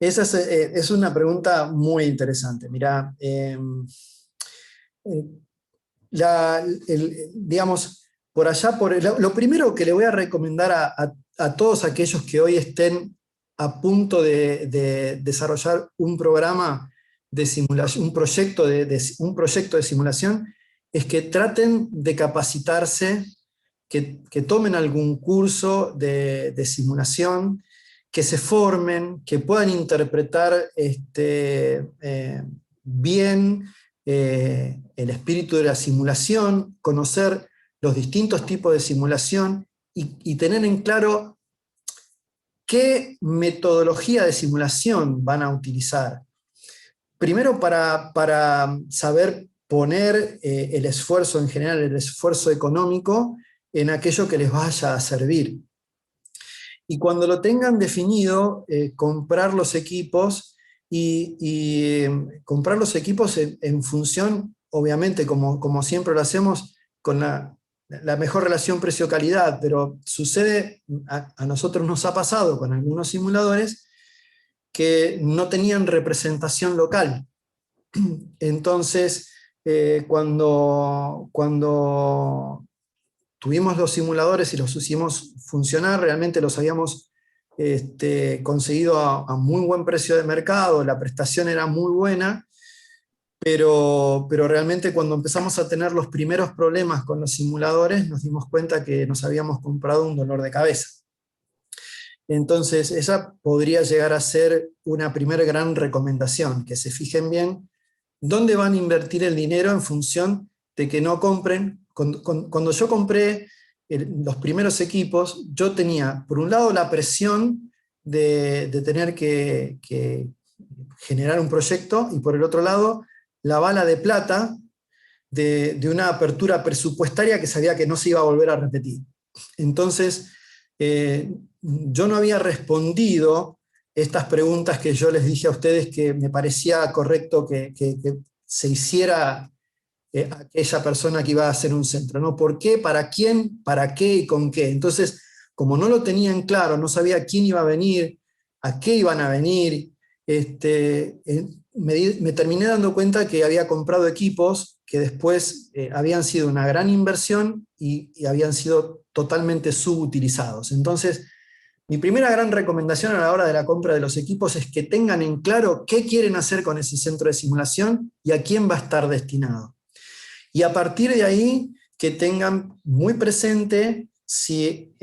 Speaker 2: esa es una pregunta muy interesante. Mirá, digamos, por allá, lo primero que le voy a recomendar a todos aquellos que hoy estén a punto de desarrollar un programa de simulación, un proyecto de simulación, es que traten de capacitarse, que tomen algún curso de simulación, que se formen, que puedan interpretar bien el espíritu de la simulación, conocer los distintos tipos de simulación y tener en claro qué metodología de simulación van a utilizar. Primero para saber poner el esfuerzo en general, el esfuerzo económico en aquello que les vaya a servir. Y cuando lo tengan definido, comprar los equipos y comprar los equipos en función, obviamente, como siempre lo hacemos, con la mejor relación precio-calidad, pero sucede, a nosotros nos ha pasado con algunos simuladores que no tenían representación local. Entonces, cuando tuvimos los simuladores y los hicimos funcionar, realmente los habíamos conseguido a muy buen precio de mercado, la prestación era muy buena, pero realmente cuando empezamos a tener los primeros problemas con los simuladores, nos dimos cuenta que nos habíamos comprado un dolor de cabeza. Entonces, esa podría llegar a ser una primera gran recomendación, que se fijen bien dónde van a invertir el dinero en función de que no compren. Cuando yo compré los primeros equipos, yo tenía, por un lado, la presión de tener que generar un proyecto, y por el otro lado, la bala de plata de una apertura presupuestaria que sabía que no se iba a volver a repetir. Entonces, yo no había respondido estas preguntas que yo les dije a ustedes que me parecía correcto que se hiciera aquella persona que iba a hacer un centro, ¿no? ¿Por qué? ¿Para quién? ¿Para qué? ¿Y con qué? Entonces, como no lo tenían claro, no sabía quién iba a venir, a qué iban a venir, me terminé dando cuenta que había comprado equipos que después habían sido una gran inversión y habían sido totalmente subutilizados. Entonces, mi primera gran recomendación a la hora de la compra de los equipos es que tengan en claro qué quieren hacer con ese centro de simulación y a quién va a estar destinado. Y a partir de ahí, que tengan muy presente si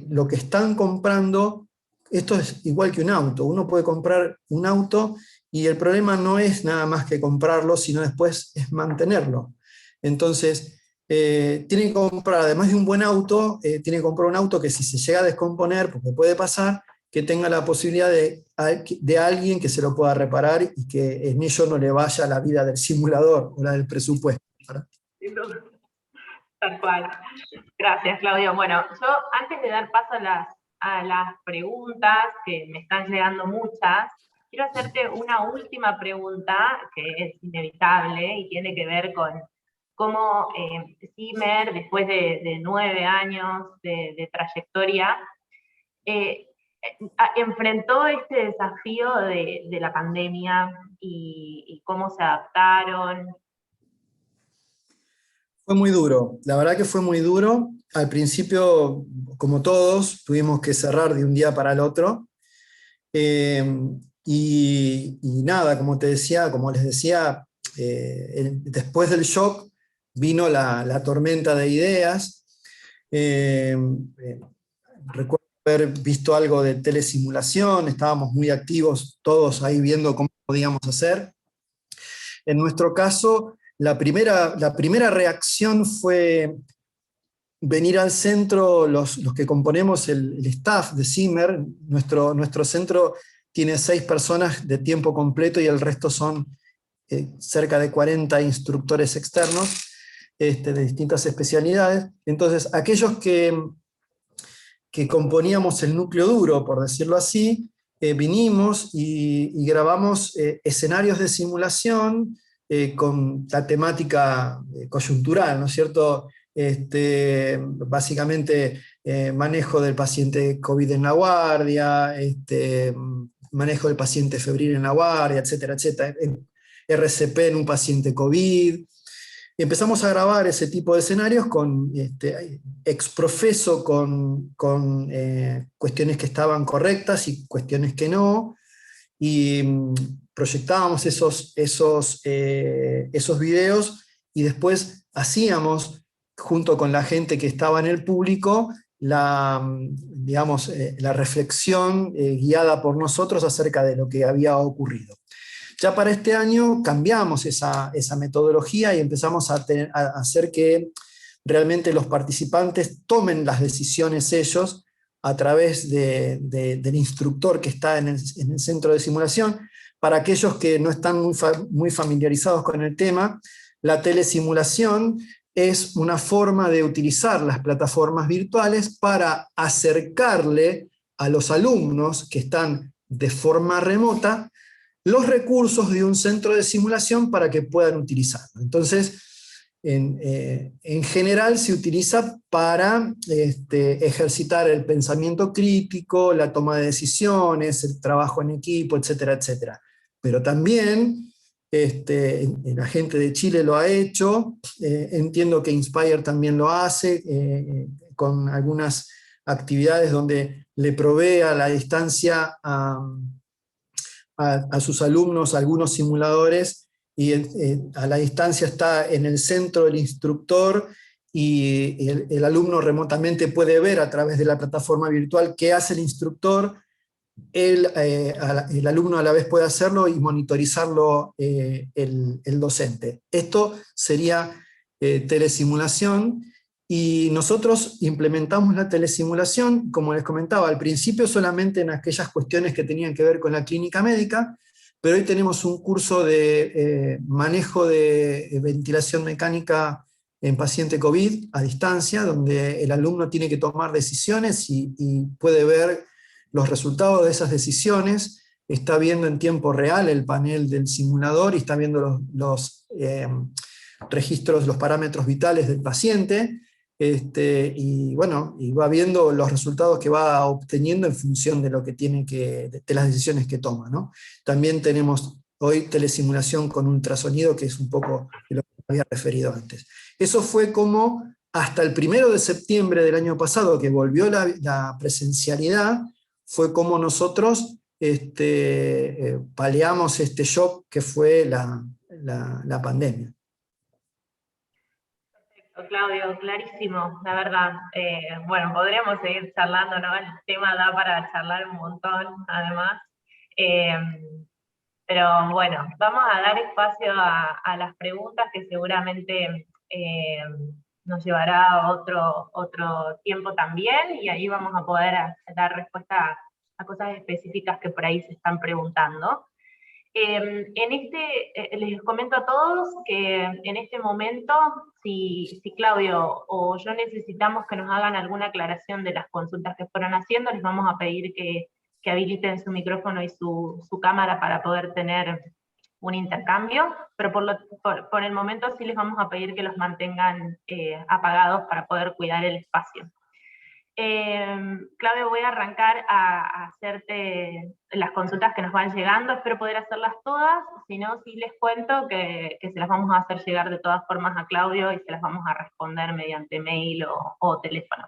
Speaker 2: lo que están comprando, esto es igual que un auto. Uno puede comprar un auto y el problema no es nada más que comprarlo, sino después es mantenerlo. Entonces, tiene que comprar, además de un buen auto, tiene que comprar un auto que si se llega a descomponer, porque puede pasar, que tenga la posibilidad de alguien que se lo pueda reparar y que en ello no le vaya la vida del simulador o la del presupuesto, ¿verdad?
Speaker 1: Tal cual. Gracias, Claudio. Bueno, yo antes de dar paso a las preguntas, que me están llegando muchas, quiero hacerte una última pregunta que es inevitable y tiene que ver con cómo CIMER, después de 9 años de trayectoria, enfrentó este desafío de la pandemia y cómo se adaptaron.
Speaker 2: Fue muy duro, la verdad que fue muy duro. Al principio, como todos, tuvimos que cerrar de un día para el otro. Y nada, como te decía, como les decía, después del shock vino la tormenta de ideas. Recuerdo haber visto algo de telesimulación, estábamos muy activos todos ahí viendo cómo podíamos hacer. En nuestro caso, la primera reacción fue venir al centro, los que componemos el staff de CIMER. Nuestro centro tiene 6 personas de tiempo completo y el resto son cerca de 40 instructores externos de distintas especialidades. Entonces, aquellos que componíamos el núcleo duro, por decirlo así, vinimos y grabamos escenarios de simulación con la temática coyuntural, ¿no es cierto? Básicamente manejo del paciente COVID en la guardia, manejo del paciente febril en la guardia, etcétera, etcétera. RCP en un paciente COVID. Y empezamos a grabar ese tipo de escenarios con exprofeso, con cuestiones que estaban correctas y cuestiones que no, y proyectábamos esos videos y después hacíamos, junto con la gente que estaba en el público, la reflexión guiada por nosotros acerca de lo que había ocurrido. Ya para este año cambiamos esa metodología y empezamos a hacer que realmente los participantes tomen las decisiones ellos a través del instructor que está en el centro de simulación. Para aquellos que no están muy familiarizados con el tema, la telesimulación es una forma de utilizar las plataformas virtuales para acercarle a los alumnos que están de forma remota los recursos de un centro de simulación para que puedan utilizarlo. Entonces, en general se utiliza para ejercitar el pensamiento crítico, la toma de decisiones, el trabajo en equipo, etcétera, etcétera. Pero también la gente de Chile lo ha hecho, entiendo que Inspire también lo hace, con algunas actividades donde le provee a la distancia a sus alumnos algunos simuladores, y a la distancia está en el centro el instructor, y el alumno remotamente puede ver a través de la plataforma virtual qué hace el instructor. El alumno a la vez puede hacerlo y monitorizarlo el docente. Esto sería telesimulación. Y nosotros implementamos la telesimulación, como les comentaba, al principio solamente en aquellas cuestiones que tenían que ver con la clínica médica, pero hoy tenemos un curso de manejo de ventilación mecánica en paciente COVID a distancia, donde el alumno tiene que tomar decisiones y puede ver los resultados de esas decisiones, está viendo en tiempo real el panel del simulador y está viendo los registros, los parámetros vitales del paciente. Y bueno, y va viendo los resultados que va obteniendo en función de lo que tiene de las decisiones que toma, ¿no? También tenemos hoy telesimulación con ultrasonido, que es un poco de lo que había referido antes. Eso fue como hasta el 1 de septiembre del año pasado, que volvió la presencialidad, fue como nosotros paliamos este shock que fue la pandemia.
Speaker 1: Claudio, clarísimo, la verdad. Bueno, podríamos seguir charlando, ¿no? El tema da para charlar un montón, además. Pero bueno, vamos a dar espacio a las preguntas, que seguramente nos llevará otro tiempo también, y ahí vamos a poder dar respuesta a cosas específicas que por ahí se están preguntando. Les comento a todos que en este momento, si Claudio o yo necesitamos que nos hagan alguna aclaración de las consultas que fueron haciendo, les vamos a pedir que habiliten su micrófono y su cámara para poder tener un intercambio, pero por el momento sí les vamos a pedir que los mantengan apagados para poder cuidar el espacio. Claudio, voy a arrancar a hacerte las consultas que nos van llegando, espero poder hacerlas todas, si no, sí les cuento que se las vamos a hacer llegar de todas formas a Claudio y se las vamos a responder mediante mail o teléfono.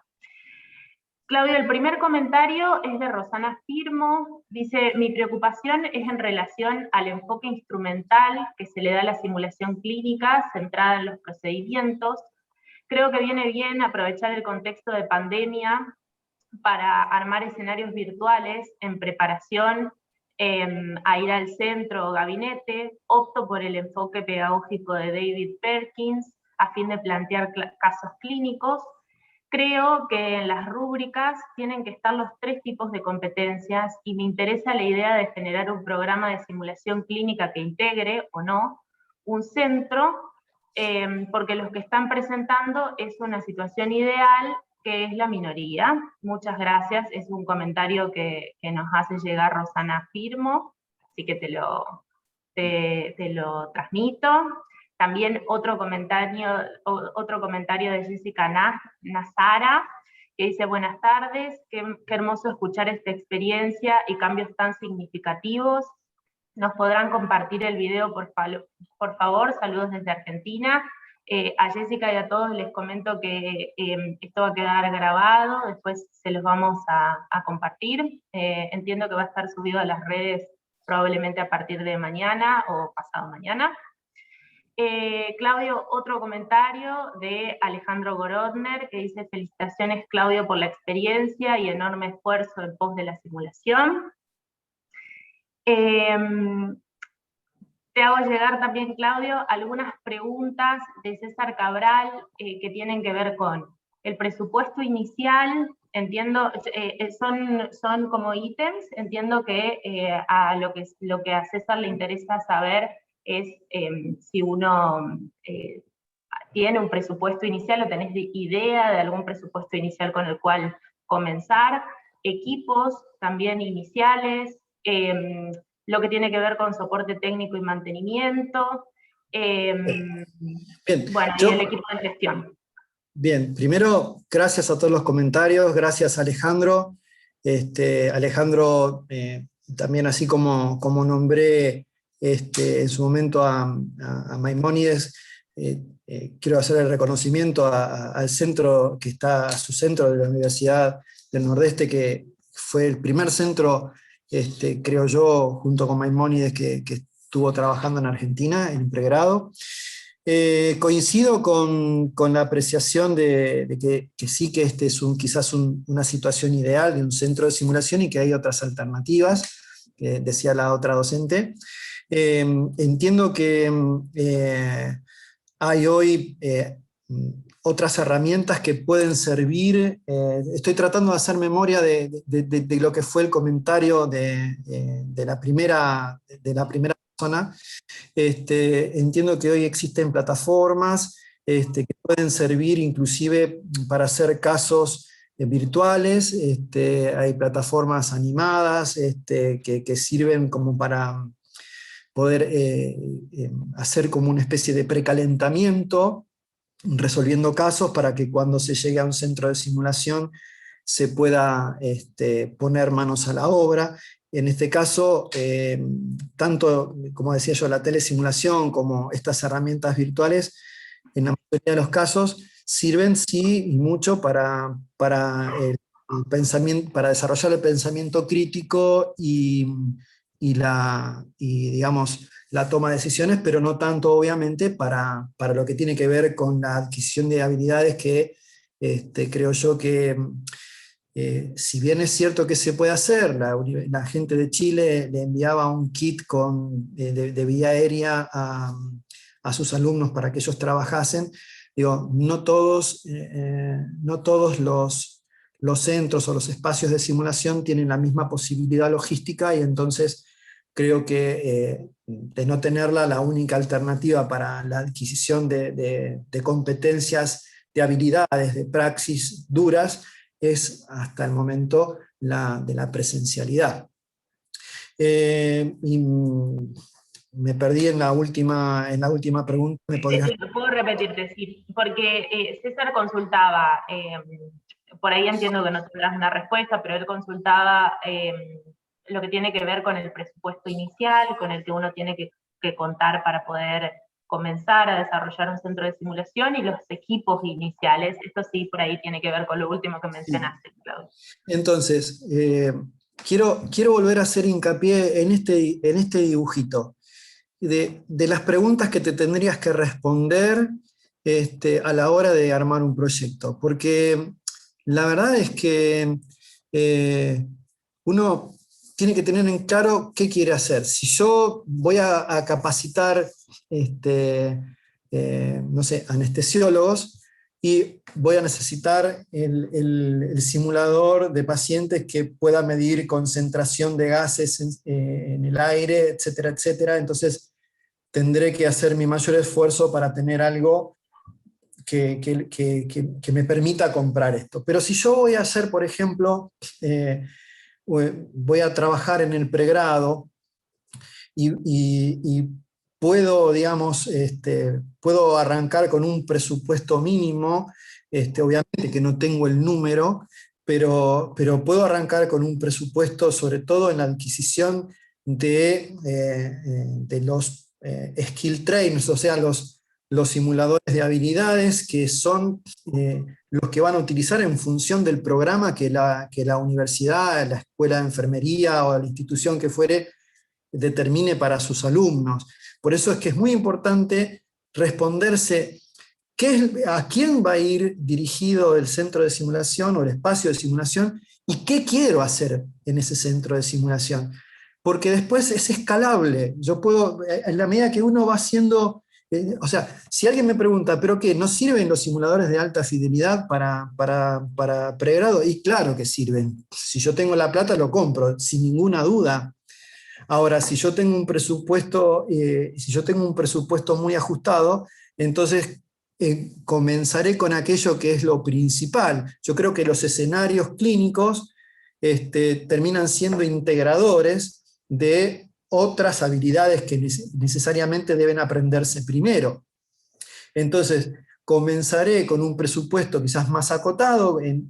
Speaker 1: Claudio, el primer comentario es de Rosana Firmo, dice: mi preocupación es en relación al enfoque instrumental que se le da a la simulación clínica centrada en los procedimientos. Creo que viene bien aprovechar el contexto de pandemia para armar escenarios virtuales en preparación a ir al centro o gabinete, opto por el enfoque pedagógico de David Perkins a fin de plantear casos clínicos. Creo que en las rúbricas tienen que estar los 3 tipos de competencias y me interesa la idea de generar un programa de simulación clínica que integre, o no, un centro, porque los que están presentando es una situación ideal que es la minoría. Muchas gracias, es un comentario que nos hace llegar Rosana Firmo, así que te lo transmito. También otro comentario de Jessica Nazara, que dice: buenas tardes, qué hermoso escuchar esta experiencia y cambios tan significativos. ¿Nos podrán compartir el video, por favor? Saludos desde Argentina. A Jessica y a todos les comento que esto va a quedar grabado, después se los vamos a compartir. Entiendo que va a estar subido a las redes probablemente a partir de mañana o pasado mañana. Claudio, otro comentario de Alejandro Gorodner, que dice: felicitaciones, Claudio, por la experiencia y enorme esfuerzo en pos de la simulación. Te hago llegar también, Claudio, algunas preguntas de César Cabral que tienen que ver con el presupuesto inicial. Entiendo, son como ítems, entiendo que a lo que a César le interesa saber es si uno tiene un presupuesto inicial o tenés idea de algún presupuesto inicial con el cual comenzar, equipos también iniciales, lo que tiene que ver con soporte técnico y mantenimiento,
Speaker 2: Bien,
Speaker 1: bueno, y el equipo de gestión.
Speaker 2: Bien, primero, gracias a todos los comentarios, gracias Alejandro. Alejandro, también así como nombré en su momento a Maimónides, quiero hacer el reconocimiento al centro que está, a su centro de la Universidad del Nordeste, que fue el primer centro, creo yo, junto con Maimónides, que estuvo trabajando en Argentina, en pregrado. Coincido con la apreciación de que sí que este es quizás una situación ideal de un centro de simulación y que hay otras alternativas, decía la otra docente. Entiendo que hay hoy otras herramientas que pueden servir. Estoy tratando de hacer memoria de lo que fue el comentario de la primera persona. Entiendo que hoy existen plataformas que pueden servir inclusive para hacer casos virtuales. Hay plataformas animadas que sirven como para poder hacer como una especie de precalentamiento, resolviendo casos para que cuando se llegue a un centro de simulación se pueda poner manos a la obra. En este caso, tanto, como decía yo, la telesimulación como estas herramientas virtuales, en la mayoría de los casos, sirven sí y mucho para el pensamiento, para desarrollar el pensamiento crítico y digamos, la toma de decisiones, pero no tanto, obviamente, para lo que tiene que ver con la adquisición de habilidades que creo yo que si bien es cierto que se puede hacer, la gente de Chile le enviaba un kit de vía aérea a sus alumnos para que ellos trabajasen. Digo, no todos los centros o los espacios de simulación tienen la misma posibilidad logística, y entonces creo que de no tenerla, la única alternativa para la adquisición de competencias, de habilidades, de praxis duras, es hasta el momento de la presencialidad. Y me perdí en la última pregunta. ¿Me podrías...?
Speaker 1: Puedo repetirte, sí, porque César consultaba, por ahí entiendo que no tendrás una respuesta, pero él consultaba lo que tiene que ver con el presupuesto inicial, con el que uno tiene que contar para poder comenzar a desarrollar un centro de simulación, y los equipos iniciales. Esto sí, por ahí tiene que ver con lo último que mencionaste, Claudio.
Speaker 2: Entonces, quiero volver a hacer hincapié en este dibujito, de las preguntas que te tendrías que responder a la hora de armar un proyecto, porque la verdad es que uno tiene que tener en claro qué quiere hacer. Si yo voy a capacitar, no sé, anestesiólogos, y voy a necesitar el simulador de pacientes que pueda medir concentración de gases en el aire, etcétera, etcétera. Entonces tendré que hacer mi mayor esfuerzo para tener algo que me permita comprar esto. Pero si yo voy a hacer, por ejemplo, voy a trabajar en el pregrado y puedo, digamos, puedo arrancar con un presupuesto mínimo, obviamente que no tengo el número, pero puedo arrancar con un presupuesto, sobre todo en la adquisición de los skill trainers, o sea, los simuladores de habilidades, que son los que van a utilizar en función del programa que la universidad, la escuela de enfermería o la institución que fuere determine para sus alumnos. Por eso es que es muy importante responderse a quién va a ir dirigido el centro de simulación o el espacio de simulación y qué quiero hacer en ese centro de simulación. Porque después es escalable. Yo puedo, en la medida que uno va haciendo, o sea, si alguien me pregunta, ¿pero qué? ¿No sirven los simuladores de alta fidelidad para pregrado? Y claro que sirven. Si yo tengo la plata, lo compro, sin ninguna duda. Ahora, si yo tengo un presupuesto, muy ajustado, entonces comenzaré con aquello que es lo principal. Yo creo que los escenarios clínicos terminan siendo integradores de otras habilidades que necesariamente deben aprenderse primero. Entonces, comenzaré con un presupuesto quizás más acotado en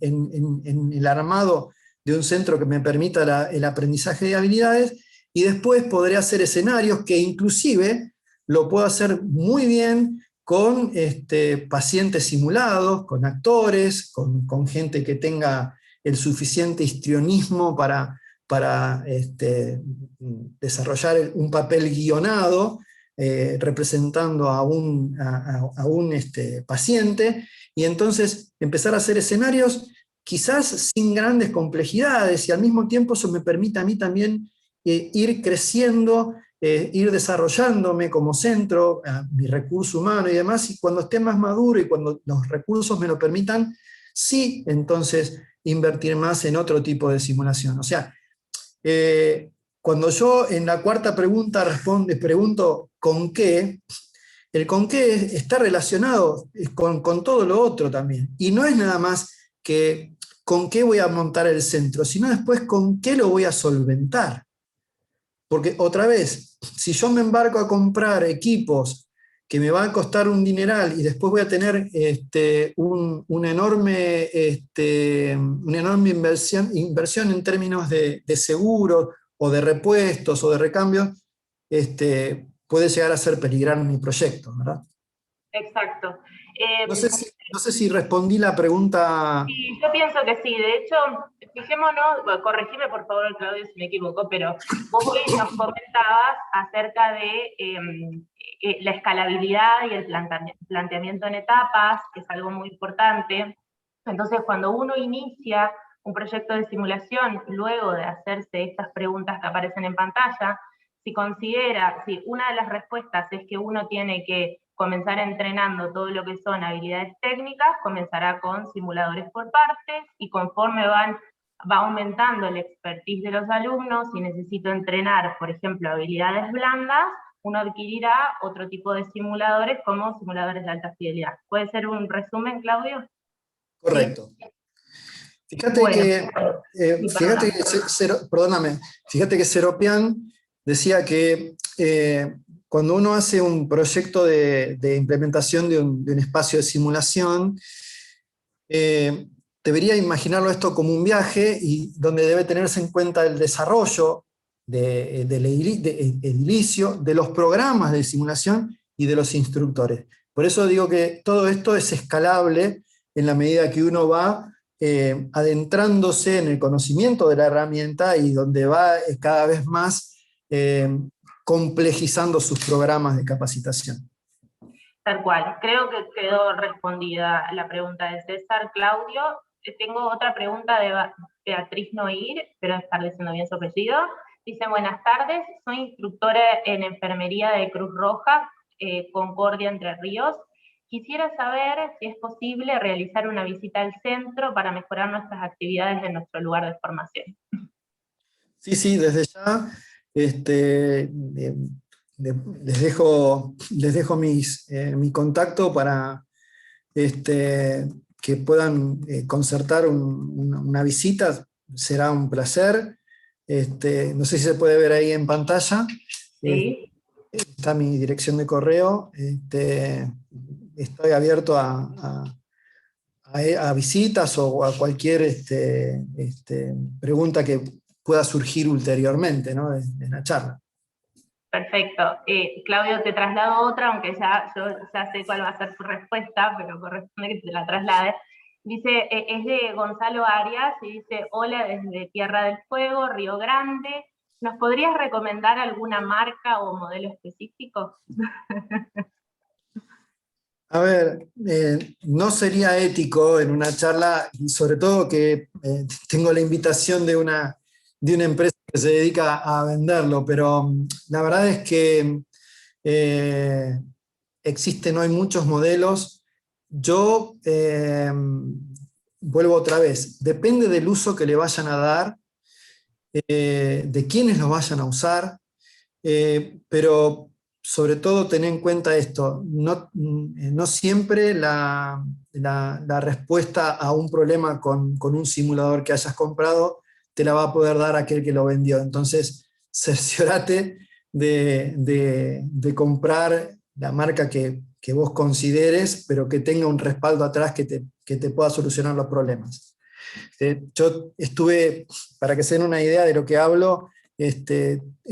Speaker 2: el armado de un centro que me permita el aprendizaje de habilidades, y después podré hacer escenarios que inclusive lo puedo hacer muy bien con pacientes simulados, con actores, con gente que tenga el suficiente histrionismo para desarrollar un papel guionado, representando a un paciente, y entonces empezar a hacer escenarios quizás sin grandes complejidades, y al mismo tiempo eso me permite a mí también ir creciendo, ir desarrollándome como centro, mi recurso humano y demás, y cuando esté más maduro y cuando los recursos me lo permitan, sí, entonces invertir más en otro tipo de simulación. O sea, cuando yo en la cuarta pregunta pregunto ¿con qué? El con qué está relacionado con todo lo otro también. Y no es nada más que con qué voy a montar el centro, sino después con qué lo voy a solventar. Porque otra vez, si yo me embarco a comprar equipos que me van a costar un dineral y después voy a tener una enorme inversión en términos de seguros o de repuestos o de recambios, puede llegar a ser peligrar mi proyecto, ¿verdad?
Speaker 1: Exacto.
Speaker 2: No sé si respondí la pregunta.
Speaker 1: Sí, yo pienso que sí. De hecho, fijémonos, bueno, corregime por favor, Claudio, si me equivoco, pero vos hoy nos comentabas acerca de la escalabilidad y el planteamiento en etapas, que es algo muy importante. Entonces, cuando uno inicia un proyecto de simulación, luego de hacerse estas preguntas que aparecen en pantalla, si una de las respuestas es que uno tiene que comenzar entrenando todo lo que son habilidades técnicas, comenzará con simuladores por partes, y conforme va aumentando el expertise de los alumnos, si necesito entrenar, por ejemplo, habilidades blandas, uno adquirirá otro tipo de simuladores como simuladores de alta fidelidad. ¿Puede ser un resumen, Claudio?
Speaker 2: Correcto. Fíjate
Speaker 1: bueno,
Speaker 2: fíjate que Seropian decía que cuando uno hace un proyecto de implementación de un espacio de simulación, debería imaginarlo esto como un viaje, y donde debe tenerse en cuenta el desarrollo del edilicio, de los programas de simulación y de los instructores. Por eso digo que todo esto es escalable en la medida que uno va adentrándose en el conocimiento de la herramienta, y donde va cada vez más complejizando sus programas de capacitación.
Speaker 1: Tal cual. Creo que quedó respondida la pregunta de César. Claudio, tengo otra pregunta de Beatriz Noir, espero estar diciendo bien su apellido. Dice, buenas tardes, soy instructora en enfermería de Cruz Roja, Concordia, Entre Ríos. Quisiera saber si es posible realizar una visita al centro para mejorar nuestras actividades en nuestro lugar de formación.
Speaker 2: Sí, sí, desde ya les dejo mi contacto para que puedan concertar una visita, será un placer. No sé si se puede ver ahí en pantalla.
Speaker 1: Sí.
Speaker 2: Está mi dirección de correo. Estoy abierto a visitas o a cualquier pregunta que pueda surgir ulteriormente, ¿no? de la charla.
Speaker 1: Perfecto. Claudio, te traslado otra, aunque yo ya sé cuál va a ser tu respuesta, pero corresponde que te la traslade. Dice, es de Gonzalo Arias, y dice, hola desde Tierra del Fuego, Río Grande. ¿Nos podrías recomendar alguna marca o modelo específico?
Speaker 2: A ver, no sería ético en una charla, y sobre todo que tengo la invitación de una empresa que se dedica a venderlo, pero la verdad es que existen hoy muchos modelos. Yo vuelvo otra vez, depende del uso que le vayan a dar, de quiénes lo vayan a usar, pero sobre todo tener en cuenta esto, no siempre la respuesta a un problema con un simulador que hayas comprado te la va a poder dar aquel que lo vendió. Entonces, cerciórate de comprar la marca que vos consideres, pero que tenga un respaldo atrás que te pueda solucionar los problemas. Yo estuve, para que se den una idea de lo que hablo,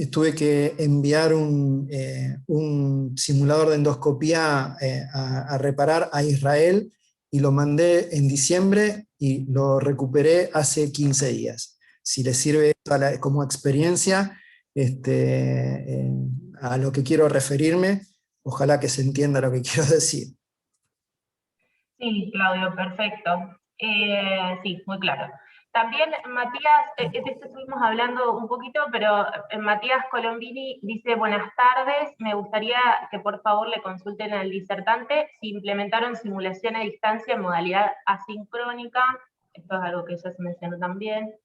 Speaker 2: tuve que enviar un simulador de endoscopía a reparar a Israel y lo mandé en diciembre y lo recuperé hace 15 días. Si les sirve esto como experiencia a lo que quiero referirme, ojalá que se entienda lo que quiero decir.
Speaker 1: Sí, Claudio, perfecto. Sí, muy claro. También Matías, de esto estuvimos hablando un poquito, pero Matías Colombini dice, buenas tardes, me gustaría que por favor le consulten al disertante si implementaron simulación a distancia en modalidad asincrónica, esto es algo que ya se mencionó también.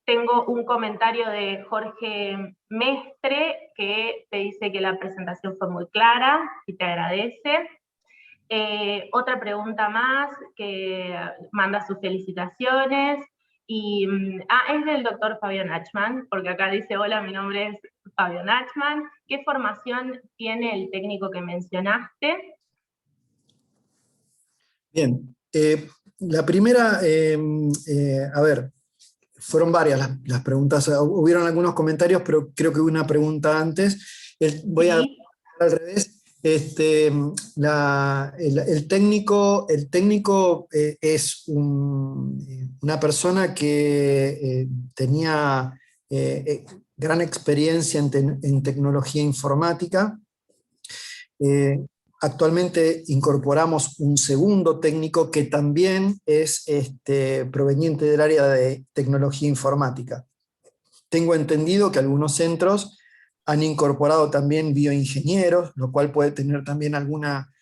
Speaker 1: Tengo un comentario de Jorge Mestre que te dice que la presentación fue muy clara y te agradece. Otra pregunta más que manda sus felicitaciones. Y, es del doctor Fabio Nachman, porque acá dice, hola, mi nombre es Fabio Nachman. ¿Qué formación tiene el técnico que mencionaste?
Speaker 2: Bien, la primera, a ver, fueron varias las preguntas, hubieron algunos comentarios, pero creo que hubo una pregunta antes. Voy a al revés. El técnico es una persona que tenía gran experiencia en tecnología informática. Actualmente incorporamos un segundo técnico que también es proveniente del área de tecnología informática. Tengo entendido que algunos centros han incorporado también bioingenieros, lo cual puede tener también alguna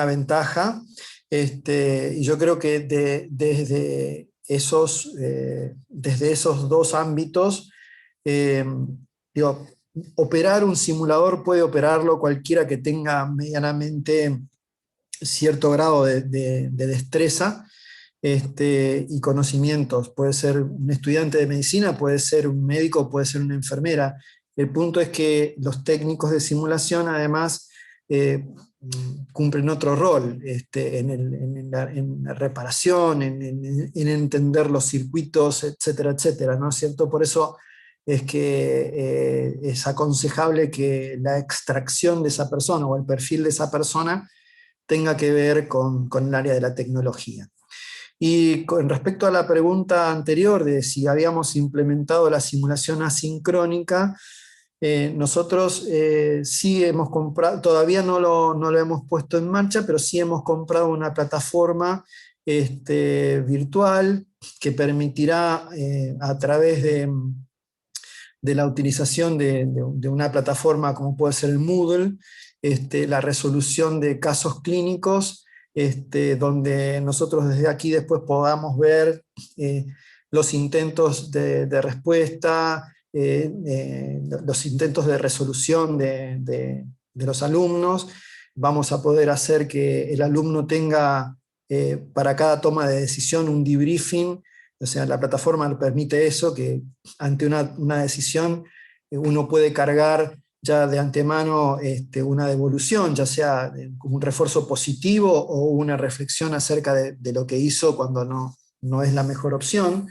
Speaker 2: ventaja. Y yo creo que desde esos dos ámbitos, digo, operar un simulador puede operarlo cualquiera que tenga medianamente cierto grado de destreza y conocimientos. Puede ser un estudiante de medicina, puede ser un médico, puede ser una enfermera. El punto es que los técnicos de simulación además cumplen otro rol en la reparación, en entender los circuitos, etcétera, etcétera, ¿no es cierto? Por eso es que es aconsejable que la extracción de esa persona o el perfil de esa persona tenga que ver con el área de la tecnología. Y con respecto a la pregunta anterior de si habíamos implementado la simulación asincrónica, Nosotros sí hemos comprado, todavía no lo hemos puesto en marcha, pero sí hemos comprado una plataforma virtual que permitirá a través de la utilización de una plataforma como puede ser el Moodle, la resolución de casos clínicos, donde nosotros desde aquí después podamos ver los intentos de respuesta, los intentos de resolución de los alumnos. Vamos a poder hacer que el alumno tenga para cada toma de decisión un debriefing. O sea, la plataforma le permite eso, que ante una decisión uno puede cargar ya de antemano una devolución, ya sea como un refuerzo positivo o una reflexión acerca de lo que hizo cuando no es la mejor opción.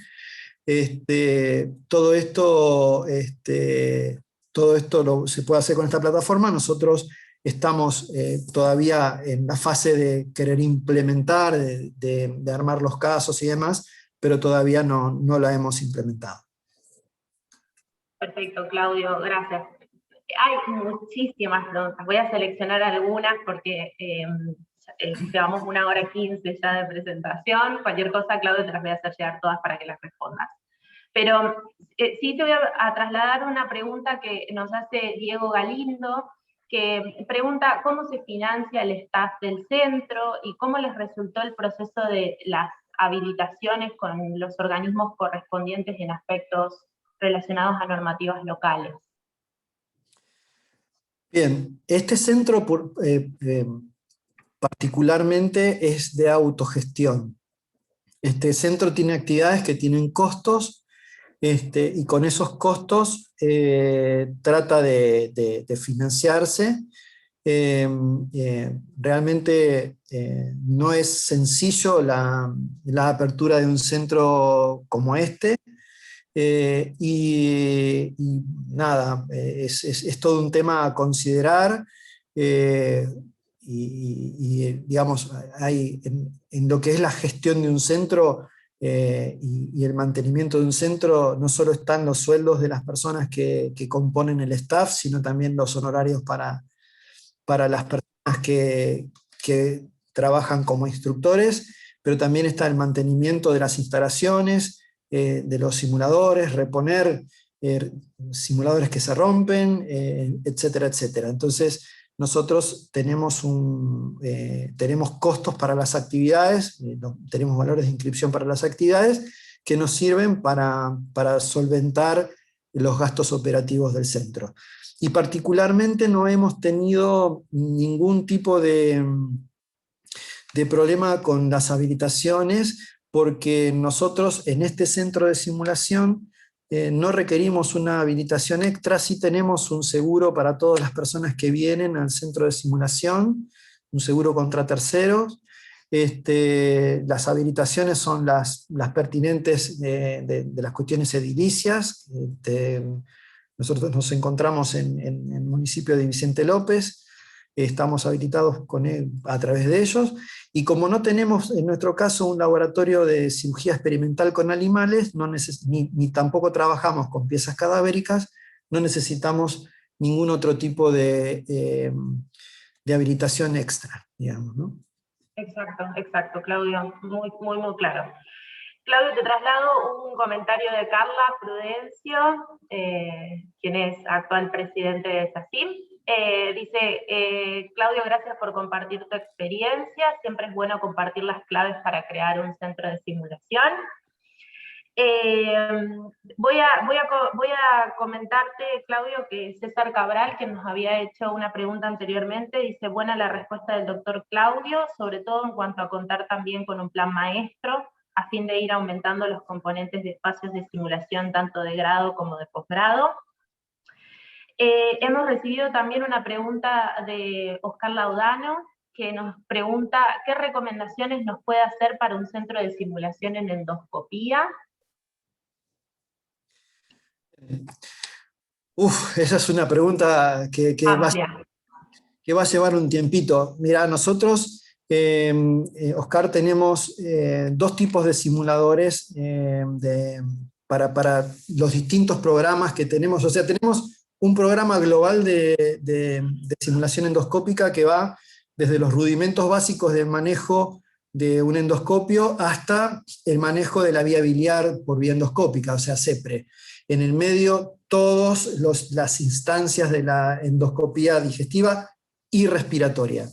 Speaker 2: Todo esto, se puede hacer con esta plataforma. Nosotros estamos todavía en la fase de querer implementar, de armar los casos y demás, pero todavía no la hemos implementado.
Speaker 1: Perfecto, Claudio, gracias. Hay muchísimas preguntas, voy a seleccionar algunas porque llevamos 1 hora 15 ya de presentación. Cualquier cosa, Claudio, te las voy a hacer llegar todas para que las respondas. Pero sí te voy a trasladar una pregunta que nos hace Diego Galindo, que pregunta cómo se financia el staff del centro y cómo les resultó el proceso de las habilitaciones con los organismos correspondientes en aspectos relacionados a normativas locales.
Speaker 2: Bien, este centro particularmente es de autogestión. Este centro tiene actividades que tienen costos, y con esos costos trata de financiarse. Realmente no es sencillo la apertura de un centro como este. Y nada, es todo un tema a considerar. Digamos, hay en lo que es la gestión de un centro y el mantenimiento de un centro, no solo están los sueldos de las personas que componen el staff, sino también los honorarios para las personas que trabajan como instructores, pero también está el mantenimiento de las instalaciones, de los simuladores, reponer simuladores que se rompen, etcétera, etcétera. Entonces, nosotros tenemos costos para las actividades, tenemos valores de inscripción para las actividades que nos sirven para solventar los gastos operativos del centro. Y particularmente no hemos tenido ningún tipo de problema con las habilitaciones, porque nosotros en este centro de simulación no requerimos una habilitación extra, sí tenemos un seguro para todas las personas que vienen al centro de simulación, un seguro contra terceros. Las habilitaciones son las pertinentes de las cuestiones edilicias. Nosotros nos encontramos en el municipio de Vicente López, estamos habilitados a través de ellos, y como no tenemos en nuestro caso un laboratorio de cirugía experimental con animales, ni tampoco trabajamos con piezas cadavéricas, no necesitamos ningún otro tipo de habilitación extra, digamos, ¿no?
Speaker 1: Exacto, Claudio, muy claro. Claudio, te traslado un comentario de Carla Prudencio, quien es actual presidente de SACIM. Dice, Claudio, gracias por compartir tu experiencia, siempre es bueno compartir las claves para crear un centro de simulación. Voy a comentarte, Claudio, que César Cabral, que nos había hecho una pregunta anteriormente, dice, buena la respuesta del doctor Claudio, sobre todo en cuanto a contar también con un plan maestro, a fin de ir aumentando los componentes de espacios de simulación, tanto de grado como de posgrado. Hemos recibido también una pregunta de Oscar Laudano, que nos pregunta, ¿qué recomendaciones nos puede hacer para un centro de simulación en endoscopía?
Speaker 2: Esa es una pregunta que va a llevar un tiempito. Mira, nosotros, Oscar, tenemos dos tipos de simuladores para los distintos programas que tenemos. O sea, tenemos un programa global de simulación endoscópica que va desde los rudimentos básicos del manejo de un endoscopio hasta el manejo de la vía biliar por vía endoscópica, o sea, CEPRE. En el medio, todas las instancias de la endoscopía digestiva y respiratoria.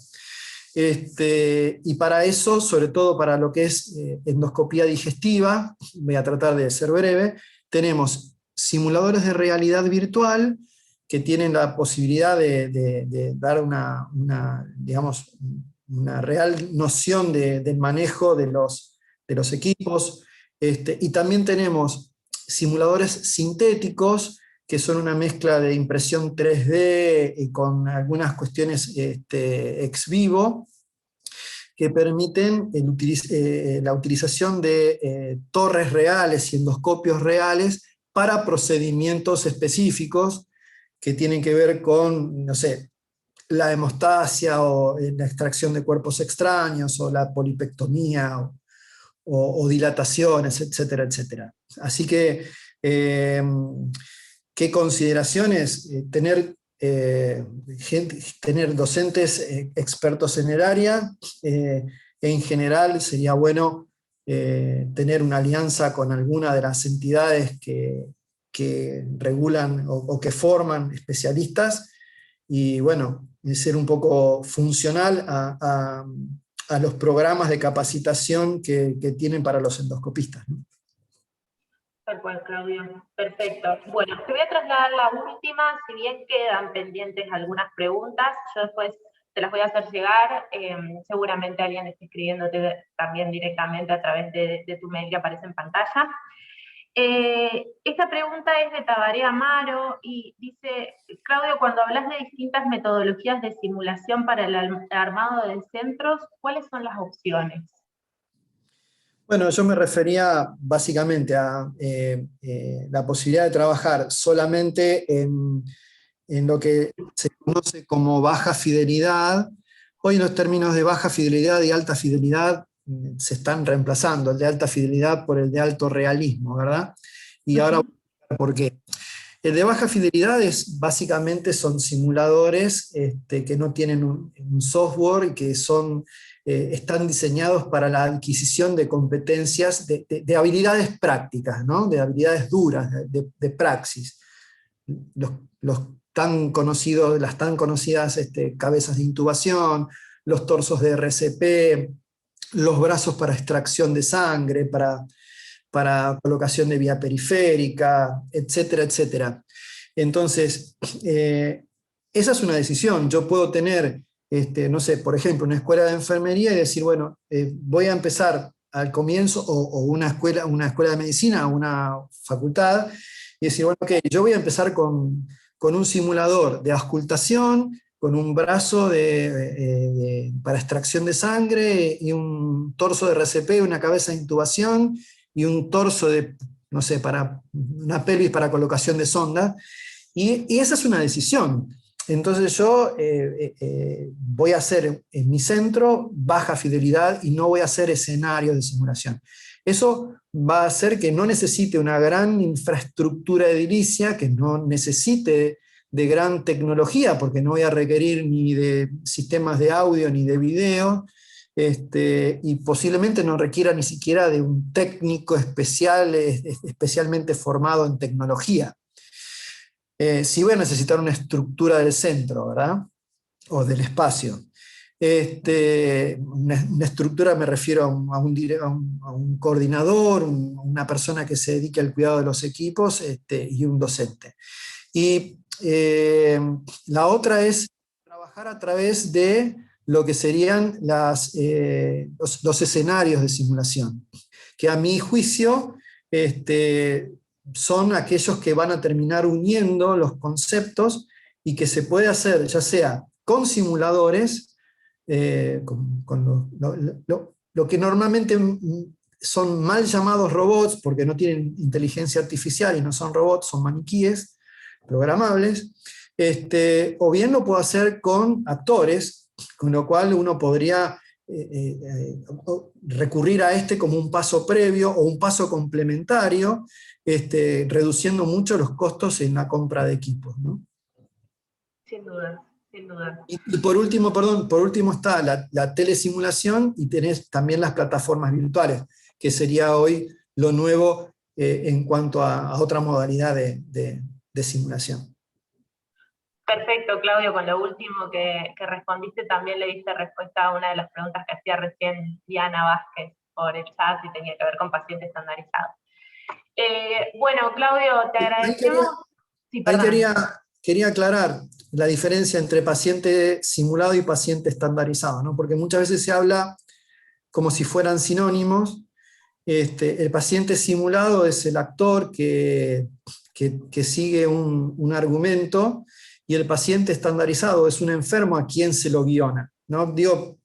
Speaker 2: Y para eso, sobre todo para lo que es endoscopía digestiva, voy a tratar de ser breve, tenemos simuladores de realidad virtual que tienen la posibilidad de dar digamos, una real noción del manejo de los equipos. Y también tenemos simuladores sintéticos, que son una mezcla de impresión 3D y con algunas cuestiones ex vivo, que permiten la utilización de torres reales y endoscopios reales para procedimientos específicos que tienen que ver con, no sé, la hemostasia o la extracción de cuerpos extraños o la polipectomía o dilataciones, etcétera, etcétera. Así que, ¿qué consideraciones? Tener docentes expertos en el área. En general sería bueno tener una alianza con alguna de las entidades que regulan o que forman especialistas, y bueno, ser un poco funcional a los programas de capacitación que tienen para los endoscopistas, ¿no?
Speaker 1: Tal cual, Claudio. Perfecto. Bueno, te voy a trasladar la última, si bien quedan pendientes algunas preguntas, yo después te las voy a hacer llegar, seguramente alguien esté escribiéndote también directamente a través de tu mail que aparece en pantalla. Esta pregunta es de Tabaré Amaro y dice: Claudio, cuando hablas de distintas metodologías de simulación para el armado de centros, ¿cuáles son las opciones?
Speaker 2: Bueno, yo me refería básicamente a la posibilidad de trabajar solamente en lo que se conoce como baja fidelidad. Hoy los términos de baja fidelidad y alta fidelidad se están reemplazando, el de alta fidelidad por el de alto realismo, ¿verdad? Y ahora voy a explicar por qué. El de baja fidelidad básicamente son simuladores que no tienen un software y que están diseñados para la adquisición de competencias, de habilidades prácticas, ¿no? De habilidades duras, de praxis. Los tan conocidos, las tan conocidas cabezas de intubación, los torsos de RCP, los brazos para extracción de sangre, para colocación de vía periférica, etcétera, etcétera. Entonces, esa es una decisión. Yo puedo tener, no sé, por ejemplo, una escuela de enfermería y decir, bueno, voy a empezar al comienzo, o una escuela de medicina, una facultad, y decir, bueno, ok, yo voy a empezar con un simulador de auscultación, con un brazo para extracción de sangre y un torso de RCP, una cabeza de intubación y un torso no sé, para una pelvis para colocación de sonda, y esa es una decisión. Entonces yo voy a hacer en mi centro baja fidelidad y no voy a hacer escenarios de simulación. Eso va a hacer que no necesite una gran infraestructura edilicia, que no necesite de gran tecnología, porque no voy a requerir ni de sistemas de audio ni de video, y posiblemente no requiera ni siquiera de un técnico especial, especialmente formado en tecnología. Sí voy a necesitar una estructura del centro, ¿verdad? O del espacio. Una estructura, me refiero a un coordinador, una persona que se dedique al cuidado de los equipos, y un docente. Y la otra es trabajar a través de lo que serían los escenarios de simulación, que a mi juicio son aquellos que van a terminar uniendo los conceptos y que se puede hacer ya sea con simuladores, con lo que normalmente son mal llamados robots porque no tienen inteligencia artificial y no son robots, son maniquíes programables, o bien lo puedo hacer con actores, con lo cual uno podría recurrir a como un paso previo o un paso complementario, reduciendo mucho los costos en la compra de equipos, ¿no?
Speaker 1: Sin duda, sin duda.
Speaker 2: Y por último, perdón, por último está la telesimulación y tenés también las plataformas virtuales, que sería hoy lo nuevo en cuanto a otra modalidad de simulación.
Speaker 1: Perfecto, Claudio, con lo último que respondiste también le diste respuesta a una de las preguntas que hacía recién Diana Vázquez por el chat y tenía que ver con paciente estandarizado. Bueno, Claudio, te agradecemos. Sí,
Speaker 2: Ahí
Speaker 1: perdón.
Speaker 2: quería aclarar la diferencia entre paciente simulado y paciente estandarizado, ¿no? Porque muchas veces se habla como si fueran sinónimos. El paciente simulado es el actor que sigue un argumento, y el paciente estandarizado es un enfermo a quien se lo guiona, ¿no? Digo,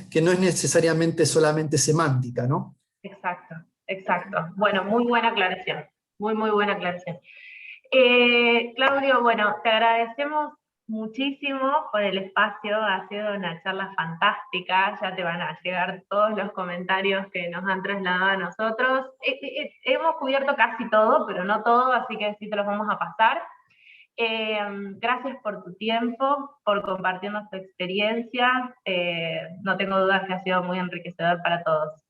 Speaker 2: que no es necesariamente solamente semántica, ¿no?
Speaker 1: Exacto, exacto. Bueno, muy buena aclaración, muy, muy buena aclaración. Claudio, bueno, te agradecemos muchísimo por el espacio, ha sido una charla fantástica, ya te van a llegar todos los comentarios que nos han trasladado a nosotros. Hemos cubierto casi todo, pero no todo, así que sí te los vamos a pasar. Gracias por tu tiempo, por compartirnos tu experiencia. No tengo dudas que ha sido muy enriquecedor para todos.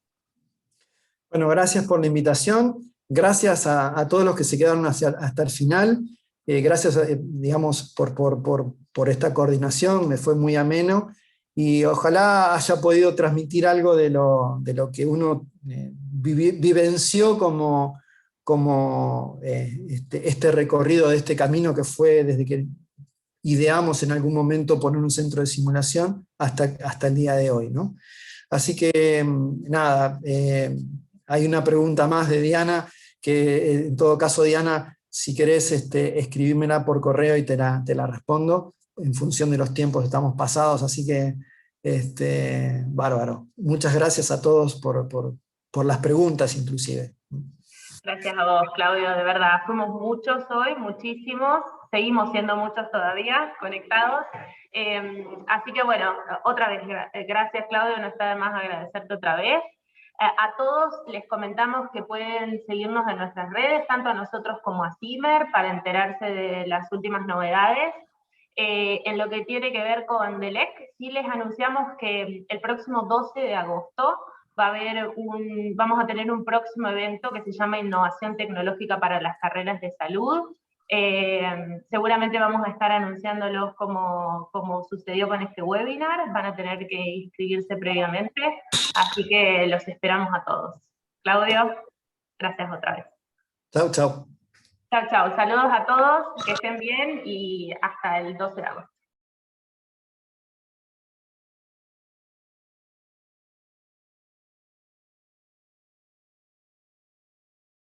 Speaker 2: Bueno, gracias por la invitación, gracias a todos los que se quedaron hasta el final, gracias digamos, por esta coordinación, me fue muy ameno, y ojalá haya podido transmitir algo de lo que uno vivenció como este recorrido de este camino que fue desde que ideamos en algún momento poner un centro de simulación hasta el día de hoy, ¿no? Así que nada, hay una pregunta más de Diana, que en todo caso, Diana, si querés escribímela por correo y te la respondo, en función de los tiempos que estamos pasados, así que bárbaro. Muchas gracias a todos por las preguntas inclusive.
Speaker 1: Gracias a vos, Claudio, de verdad. Fuimos muchos hoy, muchísimos, seguimos siendo muchos todavía conectados. Así que bueno, otra vez, gracias, Claudio, no está de más agradecerte otra vez. A todos les comentamos que pueden seguirnos en nuestras redes, tanto a nosotros como a CIMER, para enterarse de las últimas novedades. En lo que tiene que ver con DELEC, sí les anunciamos que el próximo 12 de agosto vamos a tener un próximo evento que se llama Innovación Tecnológica para las Carreras de Salud. Seguramente vamos a estar anunciándolos como sucedió con este webinar, van a tener que inscribirse previamente, así que los esperamos a todos. Claudio, gracias otra vez.
Speaker 2: Chau, chau.
Speaker 1: Chao, chao. Saludos a todos, que estén bien y hasta el 12 de agosto.